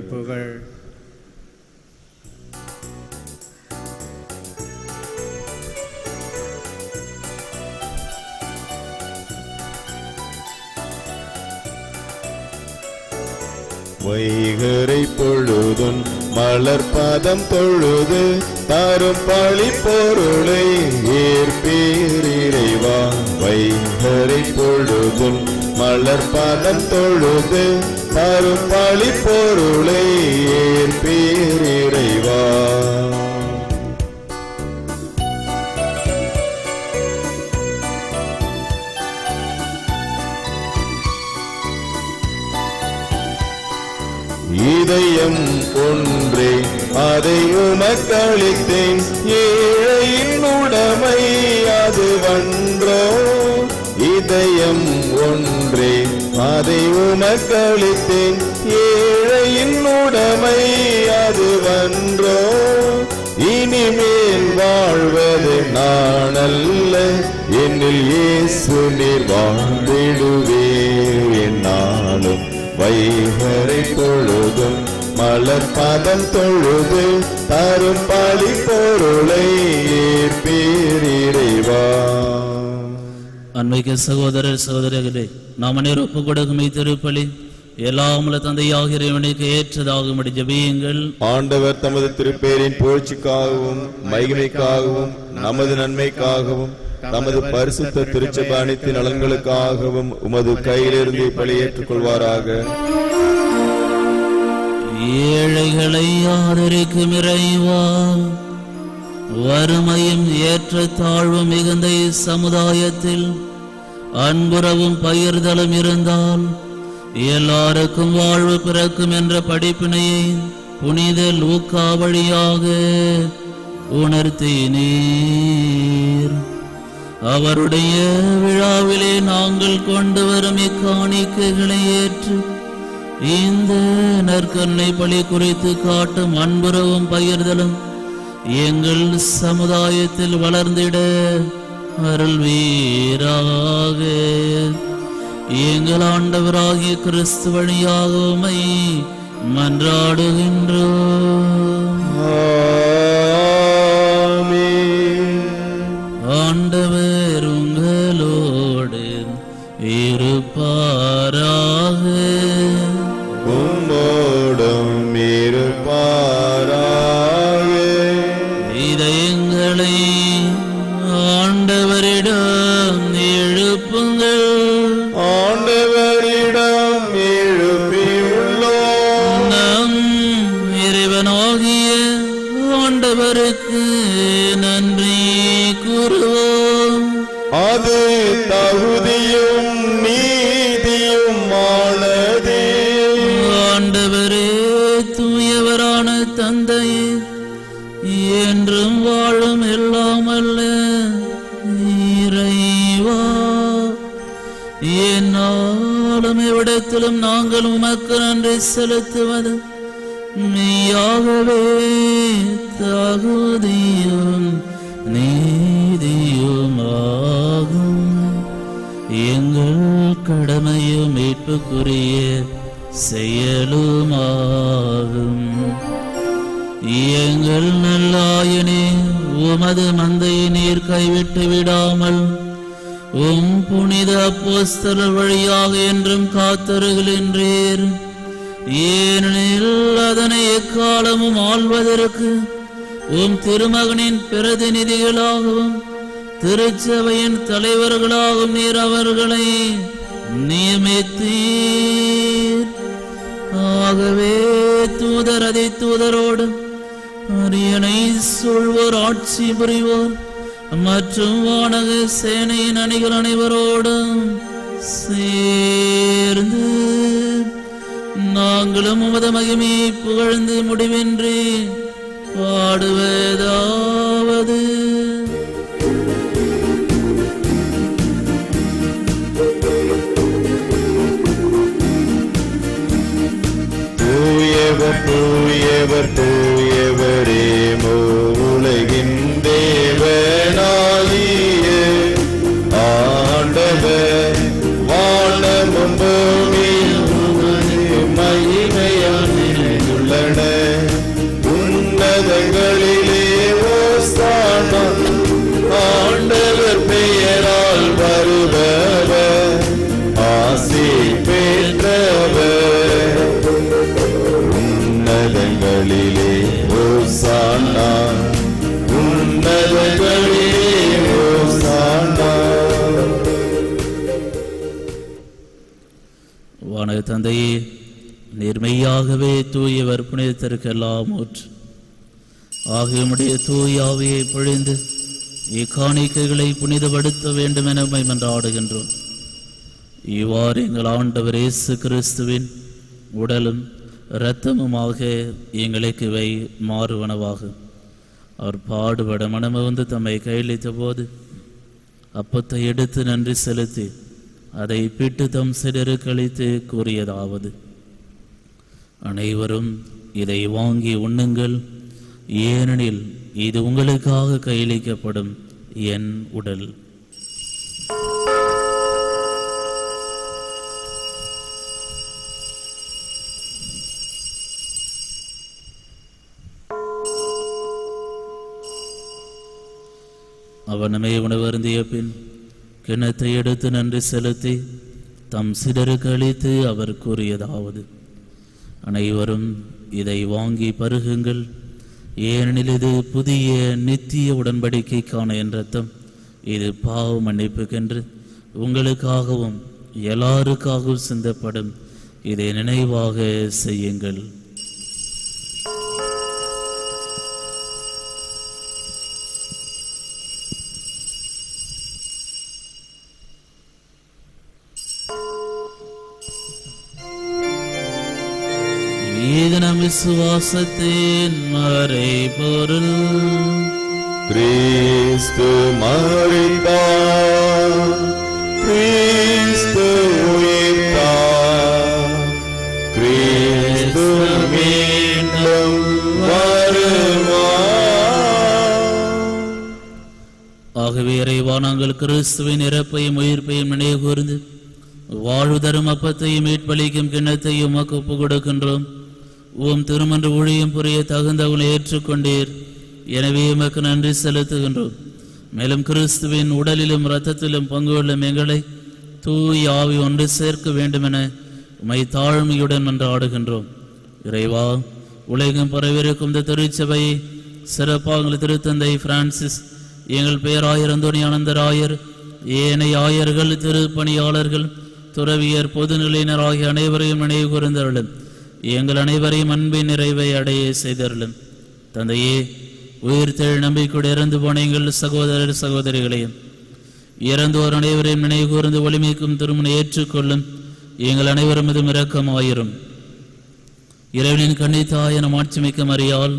வைகரை பொழுதும் மலர்பாதம் தொழுது தரும் பழி பொருளை ஏற்பீரிறைவா. வைகரை பொழுதும் மலர்பாதம் தொழுது தரும் பழி பொருளை ஏற்பீரிறைவா. இதயம் ஒன்றே அதை உமக்களித்தேன். ஏழையின் உடைமை அது வன்றோ. இதயம் ஒன்றே அதை உமக்களித்தேன். ஏழையின் உடைமை அது வன்றோ. இனிமேல் வாழ்வது நானல்ல, என்னில் இயேசு நீர் வாழ்ந்திடுவே என்னாலும். வைகரை பொழுதும் மலர்பாதம் தொழுது தரும் பழி பொருளை ஏற்பீரிறைவா. அன்மைக்கு சகோதரர் சகோதரர்களே, நாம் அனைவரும் ஒப்பு கொடுக்கும் திருப்பலி எல்லாமுள்ள தந்தையாக இறைவனுக்கு ஏற்றதாகும்படி ஜெபியுங்கள். ஆண்டவர் தமது திருப்பேரின் புகழ்ச்சிக்காகவும் மகிமைக்காகவும் நமது நன்மைக்காகவும் தமது பரிசுத்த திருச்சபை அனைத்து நலன்களுக்காகவும் உமது கையிலிருந்து பலி ஏற்றுக் கொள்வாராக. ஏழைகளை ஆதரிக்கும் இறைவா, வறுமையும் ஏற்ற தாழ்வும் மிகுந்த சமுதாயத்தில் அன்புறவும் பகிர்தலும் இருந்தால் எல்லாருக்கும் வாழ்வு பிறக்கும் என்ற படிப்பினையை புனித லூக்கா வழியாக உணர்த்தினீர். அவருடைய விழாவிலே நாங்கள் கொண்டு வரும் இக்காணிக்கைகளை ஏற்று இந்த நற்கருணை பலி குறித்து காட்டும் அன்புறவும் பகிர்தலும் எங்கள் சமுதாயத்தில் வளர்ந்திட அருள்வீராக. எங்கள் ஆண்டவராகிய கிறிஸ்து வழியாக உம்மை மன்றாடுகின்றோம். ஆண்டவர் உங்களோடு இருப்பாராக. உம்மோடும் இருப்பாராக. இதயங்களை ஆண்டவரிடம் எழுப்புங்கள். ஆண்டவரிடம் எழுப்பியுள்ளோம். நம் இறைவனாகிய ஆண்டவருக்கு நன்றி கூறுவோம். அது தகுதியும் நீதியுமானதே. ஆண்டவரே, தூயவரான தந்தையே, என்றும் வாழும் எல்லாம் அல்ல இறைவா, என்னாலும் எவ்விடத்திலும் நாங்கள் உமக்கு நன்றி செலுத்துவது மெய்யாகவே தகுதியும் நீதியுமாகும். எங்கள் கடமையும் மீட்புக்குரிய செயலுமாகும். எங்கள் நல்லாயனே, உமது மந்தையை நீர் கைவிட்டு விடாமல் உம் புனித அப்போஸ்தலர் வழியாக என்றும் காத்தருகின்றீர். ஏனெனில் அதனை எக்காலமும் ஆள்வதற்கு உம் திருமகனின் பிரதிநிதிகளாகவும் திருச்சபையின் தலைவர்களாகவும் நீர் அவர்களை நியமித்தீர். ஆகவே தூதர் அதை தூதரோடு அரியணை சொல்வோர் ஆட்சி புரிவோர் மற்றும் வானக சேனையின் அணிகள் அனைவரோடும் சேர்ந்து நாங்களும் உமது மகிமையை புகழ்ந்து முடிவின்றி பாடுவதாவது. தூயவர் தூயவர் தூயவரே, உலகின் தேவனாகிய ஆண்டவர், வானமும் பூமியும் உமது மகிமையால் நிறைந்துள்ளன. உன்னதங்களிலே ஓசானா, ஆண்டவர் பெயரால் வருபவர் ஆசி பெற்றவர். உன்னதங்களிலே ஓசானா, உன்னதங்களிலே ஓசானா. வானக தந்தையே, நேர்மையாகவே தூயவர் புனிதத்திற்கெல்லாம் ஊற்று ஆகியமுடைய தூய ஆவியை பொழிந்து இக்காணிக்கைகளை புனிதப்படுத்த வேண்டும் என உம்மை மன்றாடுகின்றோம். இவ்வாறு எங்கள் ஆண்டவர் இயேசு கிறிஸ்துவின் உடலும் இரத்தமுமாக எங்களுக்கு இவை மாறுவனவாக. அவர் பாடுபட மனமுவந்து தம்மை கையளித்த போது அப்பத்தை எடுத்து நன்றி செலுத்தி அதை பிட்டு தம் சிலருக்கு அளித்து கூறியதாவது: அனைவரும் இதை வாங்கி உண்ணுங்கள், ஏனெனில் இது உங்களுக்காக கையளிக்கப்படும் என் உடல். அவனமே உணவருந்திய பின் கிணத்தை எடுத்து நன்றி செலுத்தி தம் சிலருக்கு அளித்து அவர் கூறியதாவது: அனைவரும் இதை வாங்கி பருகுங்கள், ஏனெனில் இது புதிய நித்திய உடன்படிக்கைக்கான என் ரத்தம். இது பாவ மன்னிப்புக்கென்று உங்களுக்காகவும் எல்லாருக்காகவும் சிந்தப்படும். இதை நினைவாக செய்யுங்கள். இது நம் விசுவாசத்தின் மறைபொருள். கிறிஸ்து மரித்தார், கிறிஸ்து உயிர்த்தார், கிறிஸ்து மீண்டும் வருவார். ஆகவே இறைவா, நாங்கள் கிறிஸ்துவின் இறப்பையும் உயிர்ப்பையும் நினைவு கூர்ந்து வாழ்வு தரும் அப்பத்தையும் மீட்பளிக்கும் கிண்ணத்தையும் உமக்கு ஒப்புக் கொடுக்கின்றோம். உம் திருமன்ற ஊழியம் புரிய தகுந்தவனை ஏற்றுக்கொண்டீர். எனவே உமக்கு நன்றி செலுத்துகின்றோம். மேலும் கிறிஸ்துவின் உடலிலும் இரத்தத்திலும் பங்கு கொள்ளும் எங்களை தூய் ஆவி ஒன்று சேர்க்க வேண்டுமென உம்மை தாழ்மையுடன் மன்றாடுகின்றோம். இறைவா, உலகம் பரவிருக்கும் இந்த திருச்சபையை சிறப்பாக திருத்தந்தை பிரான்சிஸ், எங்கள் பேராயர் அந்தோணி அனந்தராயர், ஏனைய ஆயர்கள், திருப்பணியாளர்கள், துறவியர், பொதுநிலையினர் ஆகிய அனைவரையும் நினைவு கூர்ந்தருளும். எங்கள் அனைவரையும் அன்பின் நிறைவை அடைய செய்தருளும். தந்தையே, உயிர்த்தெழ் நம்பிக்கையோடு இறந்து போன எங்கள் சகோதரர் சகோதரிகளையும் இறந்தோர் அனைவரையும் நினைவு கூர்ந்து ஒளிமிக்கும் திருமணம் ஏற்றுக்கொள்ளும். எங்கள் அனைவரும் இதும் இரக்கமாயிரும். இறைவனின் கன்னித்தாய் என மாட்சிமிக்க மரியாள்,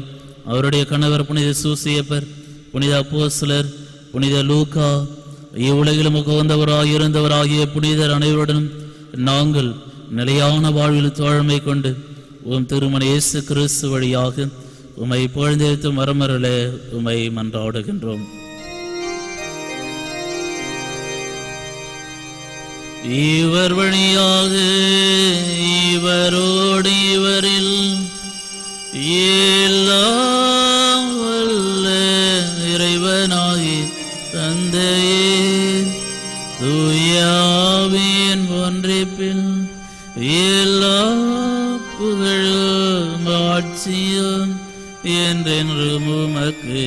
அவருடைய கணவர் புனித சூசியப்பர், புனித அப்போஸ்தலர், புனித லூக்கா, இவ்வுலகிலும் உகந்தவராக இருந்தவராகிய புனிதர் அனைவருடனும் நாங்கள் நிலையான வாழ்வில் தோழமை கொண்டு உம் திருமண இயேசு கிறிஸ்து வழியாக உம்மை புகழ்ந்தேத்தும் வரமருள உம்மை மன்றாடுகின்றோம். இவர் வழியாக இவரோடு இவரில் எல்லாம் வல்ல இறைவனாகி தந்தையே, தூய ஆவியின் ஒன்றிப்பில் எல்லா புகழும் ஆட்சியும் என்றென்றும் உமக்கு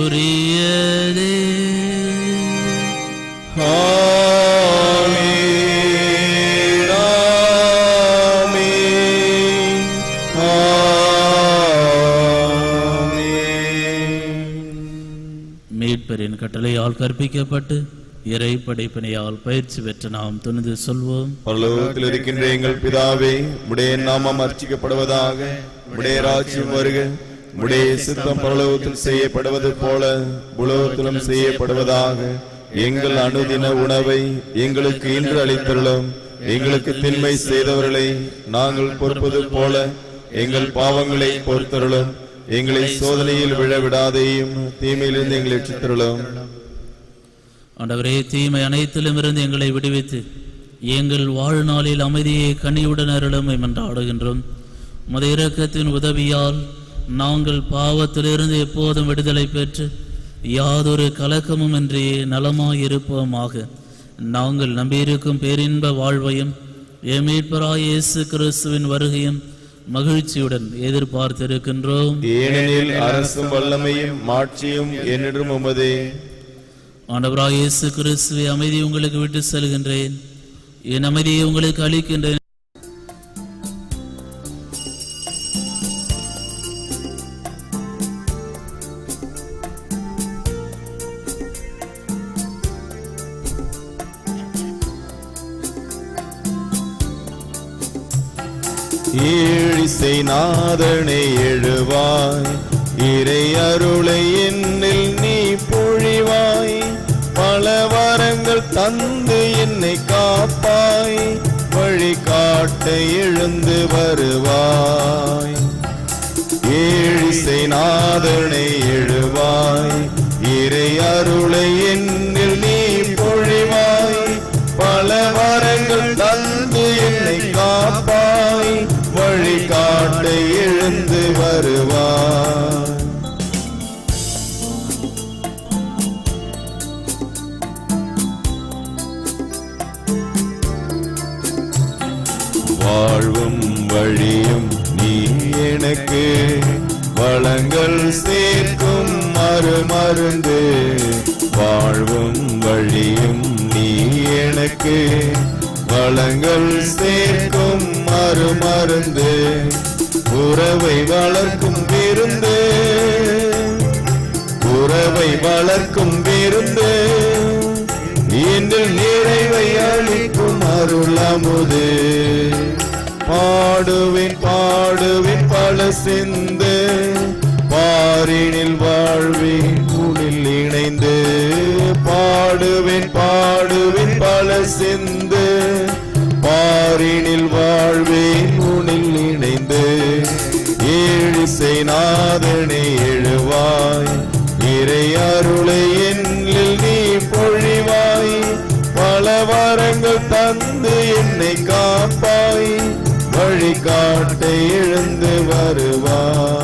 உரியதே. ஆமென், ஆமென், ஆமென். மீட்பரின் கட்டளையால் கற்பிக்கப்பட்டு இறை படைப்பினையால் பயிற்சி பெற்ற நாம் துணிந்து சொல்வோம். பரலோகத்தில் இருக்கின்ற எங்கள் பிதாவே, உம்முடைய நாமம் அர்ச்சிக்கப்படுவதாக, உம்முடைய ராஜ்யம் வருக, உம்முடைய சித்தம் பரலோகத்தில் செய்யப்படுவது போல உலகத்திலும் செய்யப்படுவதாக. எங்கள் அனுதின உணவை எங்களுக்கு இன்று அளித்தருளும். எங்களுக்கு தின்மை செய்தவர்களை நாங்கள் பொறுப்பது போல எங்கள் பாவங்களை பொறுத்தருளும். எங்களை சோதனையில் விழவிடாதையும் தீமையிலிருந்து எங்களை ரட்சித்தருளும். ஆண்டவரே, தீமை அனைத்திலும் இருந்து எங்களை விடுவித்து எங்கள் வாழ்நாளில் அமைதியை கனியுடன் அருளும் மன்றாடுகின்றோம். உமது இரக்கத்தின் உதவியால் நாங்கள் பாவத்திலிருந்து எப்போதும் விடுதலை பெற்று யாதொரு கலக்கமும் இன்றி நலமாயிருப்போமாக. நாங்கள் நம்பியிருக்கும் பேரின்ப வாழ்வையும் எம் மீட்பராகிய இயேசு கிறிஸ்துவின் வருகையும் மகிழ்ச்சியுடன் எதிர்பார்த்திருக்கின்றோம். ஏனெனில் அரசும் வல்லமையும் மாட்சியும் என்றும் உமதே. ஆண்டவராகிய இயேசு கிறிஸ்துவை, அமைதி உங்களுக்கு விட்டு செல்கின்றேன், என் அமைதியை உங்களுக்கு அளிக்கின்றேன். ஏழிசை நாதனை எழுவாய், இறை அருளை என்னில் நீ பொழிவாய். பல வரங்கள் தந்து என்னை காப்பாய், வழிகாட்ட எழுந்து வருவாய். ஏழிசை நாதனை எழுவாய், இறை அருளை என்னில் நீ பொழிவாய். பல வரங்கள் தந்து என்னை காப்பாய், வழிகாட்ட எழுந்து வருவாய். வாழ்வும் வழியும் நீ எனக்கு, வளங்கள் சேர்க்கும் மறுமருந்து. வாழ்வும் வழியும் நீ எனக்கு, வளங்கள் சேர்க்கும் மறுமருந்து. உறவை வளர்க்கும் விருந்து, உறவை வளர்க்கும் விருந்து. இன்றில் நிறைவை அளிக்கும் அருளமுது. பாடுவேன் பாடுவேன் பல சிந்து, பாரினில் வாழ்வேன் உன்னில் இணைந்து பாடுவேன் பாடுவேன் பல சிந்து பாரினில் வாழ்வேன் உன்னில் இணைந்து ஏழிசை நாதனே எழுவாய் இறை அருளை என்னில் நீ பொழிவாய் பல வரங்கள் தந்து என்னை காப்பாய் வழிகாட்ட எழுந்து வருவாய்.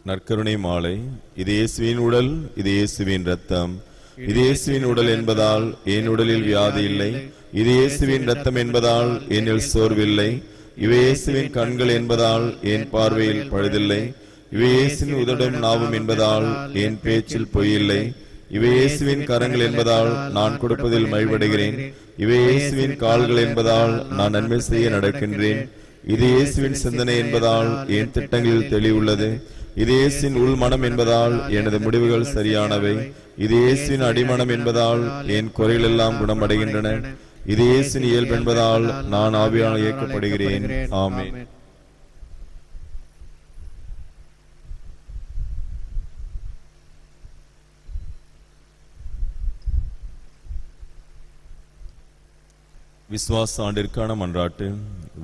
நற்கருணை மாலை. இது இயேசுவின் உடல், இது இயேசுவின் இரத்தம். இது இயேசுவின் உடல் என்பதால் என் உடலில் வியாதி இல்லை. இது இயேசுவின் இரத்தம் என்பதால் என்னில் சோர்வில்லை. இவை இயேசுவின் கண்கள் என்பதால் என் பார்வையில் பழுதில்லை. இவை இயேசுவின் உதடும் நாவும் என்பதால் என் பேச்சில் பொய்யில்லை. இவை இயேசுவின் கரங்கள் என்பதால் நான் கொடுப்பதில் மகிழ்வடைகிறேன். இவை இயேசுவின் கால்கள் என்பதால் நான் நன்மை செய்ய நடக்கின்றேன். இது இயேசுவின் சிந்தனை என்பதால் என் திட்டங்களில் தெளிவுள்ளது. இது இயேசுவின் உள் மனம் என்பதால் எனது முடிவுகள் சரியானவை. இது இயேசுவின் அடிமனம் என்பதால் என் குறைகள் எல்லாம் குணமடைகின்றன. இது இயேசுவின் இயல்பு என்பதால் நான் ஆவியால் இயக்கப்படுகிறேன். ஆமென். விசுவாச ஆண்டிற்கான மன்றாட்டு.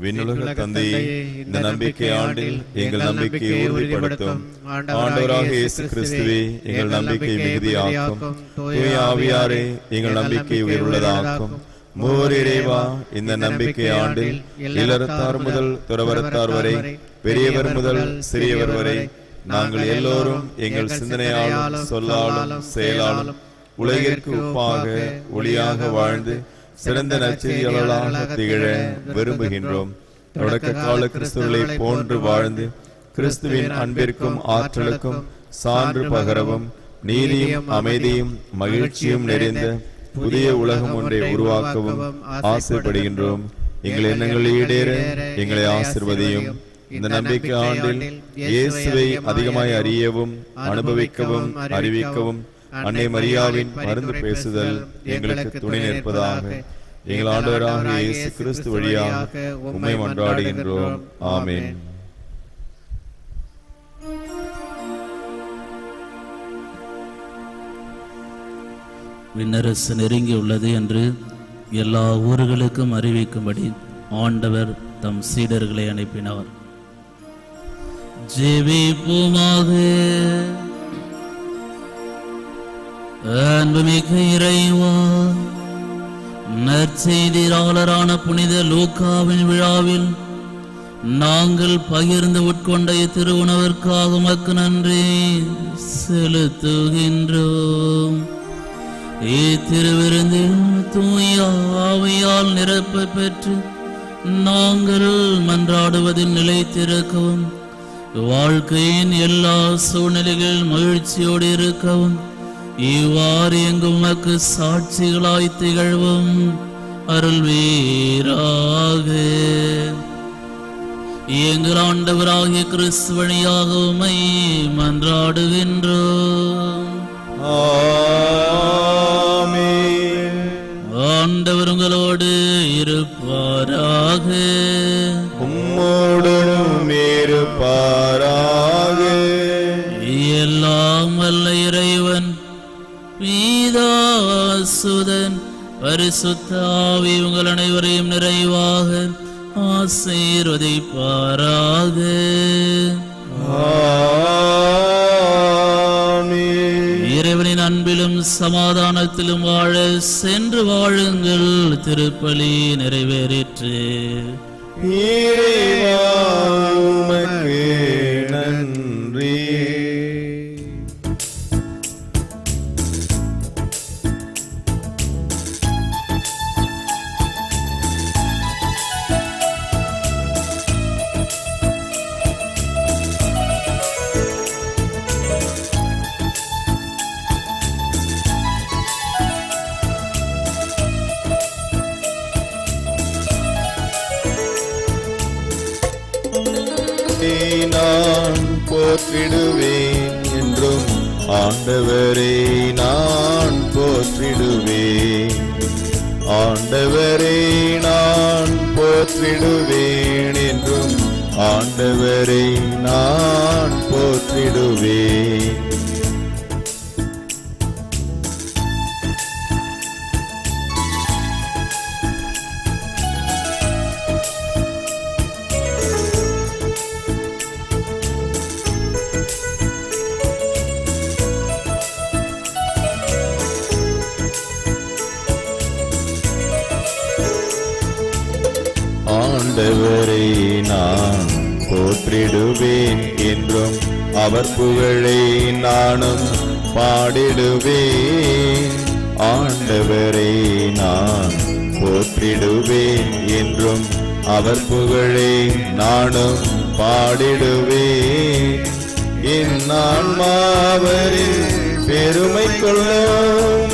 விண்ணுலக தந்தையே, இந்த நம்பிக்கை ஆண்டில் எங்கள் நம்பிக்கையை உறுதிப்படுத்தும். ஆண்டவராக இயேசு கிறிஸ்துவே, எங்கள் நம்பிக்கை மிகுதியாக்கும். தூய ஆவியாரே, எங்கள் நம்பிக்கை உயிருள்ளதாக்கும். மூவர் இறைவா, இந்த நம்பிக்கை ஆண்டில் இல்லறத்தார் முதல் துறவரத்தார் வரை, பெரியவர் முதல் சிறியவர் வரை, நாங்கள் எல்லோரும் எங்கள் சிந்தனையாலும் சொல்லாலும் செயலாலும் உலகிற்கு உப்பாக ஒளியாக வாழ்ந்து சிறந்த நற்செய்தியாளர்களாக திகழ விரும்புகின்றோம். தொடக்க கால கிறிஸ்துவை போன்று வாழ்ந்து கிறிஸ்துவின் அன்பிற்கும் ஆற்றலுக்கும் சான்று பகரவும் நீதியும் அமைதியும் மகிழ்ச்சியும் நிறைந்த புதிய உலகம் ஒன்றை உருவாக்கவும் ஆசைப்படுகின்றோம். எங்கள் எண்ணங்கள் ஈடேற எங்களை ஆசிர்வதியும். இந்த நம்பிக்கை ஆண்டில் இயேசுவை அதிகமாய் அறியவும் அனுபவிக்கவும் அறிவிக்கவும் அன்னை மரியாவின் மருந்து பேசுதல் எங்களுக்கு துணை நிற்பதாக. எங்கள் ஆண்டவராக இயேசு கிறிஸ்து வழியாக உம்மை மன்றாடுகின்றோம். ஆமென். விண்ணரசு நெருங்கி உள்ளது என்று எல்லா ஊர்களுக்கும் அறிவிக்கும்படி ஆண்டவர் தம் சீடர்களை அனுப்பினார். ஜெபிப்போமாக. அன்புமிக்க இறைவா, நற்செய்தியாளரான புனித லூக்காவின் விழாவில் நாங்கள் பகிர்ந்து உட்கொண்ட திருவுணவிற்காக உமக்கு நன்றி செலுத்துகின்றோம். இத்திருவிருந்தில் தூய ஆவியால் நிரப்ப பெற்று நாங்கள் மன்றாடுவதில் நிலைத்திருக்கவும் வாழ்க்கையின் எல்லா சூழ்நிலைகளில் மகிழ்ச்சியோடு இருக்கவும் இவ்வாறு எங்கும் உமக்கு சாட்சிகளாய் திகழ்வும் அருள்வீராக. எங்கள் ஆண்டவராகிய கிறிஸ்து வழியாக உம்மை மன்றாடுகின்றோம். ஆமென். ஆண்டவர் உங்களோடு இருப்பாராக. உம்மோடும் இருப்பாராக. எல்லாம் வல்ல இறைவன் பிதா சுதன் பரிசுத்த ஆவி உங்கள் அனைவரையும் நிறைவாக ஆசீர்வதிப்பாராக. இறைவனின் அன்பிலும் சமாதானத்திலும் வாழ சென்று வாழுங்கள். திருப்பலி நிறைவேறிற்று. இறைவா உமக்கு நன்றி. நான் போற்றிடுவேன் என்றும் ஆண்டவரை நான் போற்றிடுவேன். ஆண்டவரை நான் போற்றிடுவேன் என்றும் ஆண்டவரை நான் போற்றிடுவேன். ஆண்டவரை நான் போற்றிடுவேன் என்றும் அவர் புகழை நானும் பாடிடுவேன். ஆண்டவரை நான் போற்றிடுவேன் என்றும் அவர் புகழை நானும் பாடிடுவேன். என் ஆன்மாவரில் பெருமை கொள்ளும்,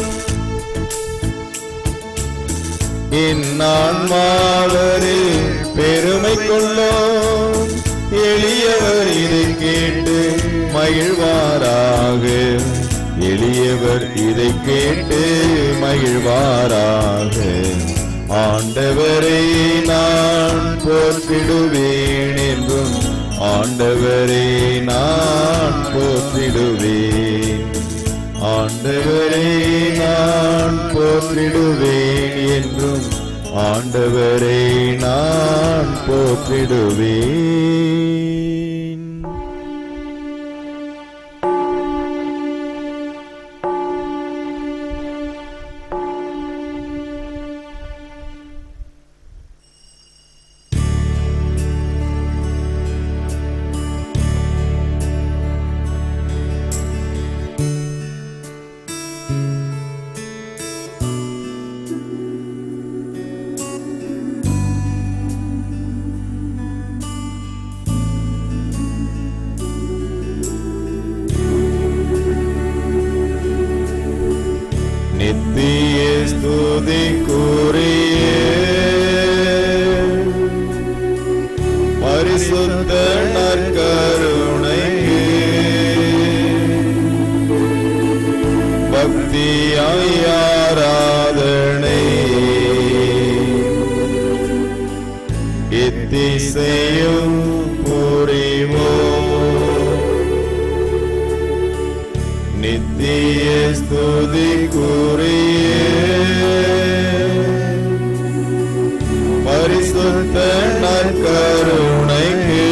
என் ஆன்மாவரில் பெருமை கொள்ளும். எளியவர் இதை கேட்டு மகிழ்வாராக, எளியவர் இதை கேட்டு மகிழ்வாராக. ஆண்டவரை நான் போற்றிடுவேன் என்றும் ஆண்டவரை நான் போற்றிடுவேன். ஆண்டவரை நான் போற்றிடுவேன் என்றும் ஆண்டவரை நான் போற்றிடுவேன். நித்திய ஸ்துதிக்குரிய பரிசுத்த நற்கருணைக்கு பக்தியாய் ஆராதனை எத்திசையும் புரிவோம். நித்திய ஸ்துதிக்குரிய பரிசுத்த நற்கருணைக்கு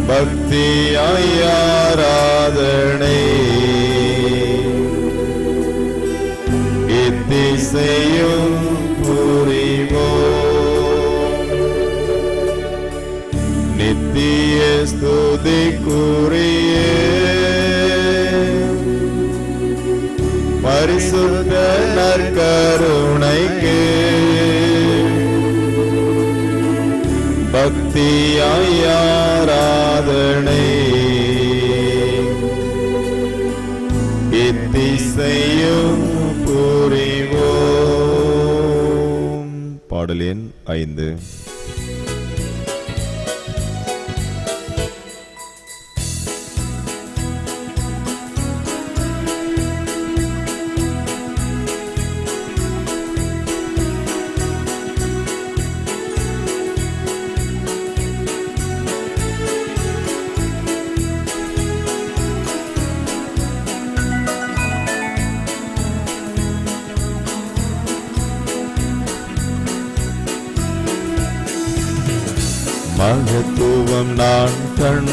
பக்தியாய் ஆராதனை எத்திசையும் புரிவோம். நித்திய ஸ்துதிக்குரிய பரிசுத்த நற்கருணைக்கு பக்தியாய் ஆராதனை எத்திசையும் புரிவோம். பாடல் எண் 5. மகத்துவம் நான் கண்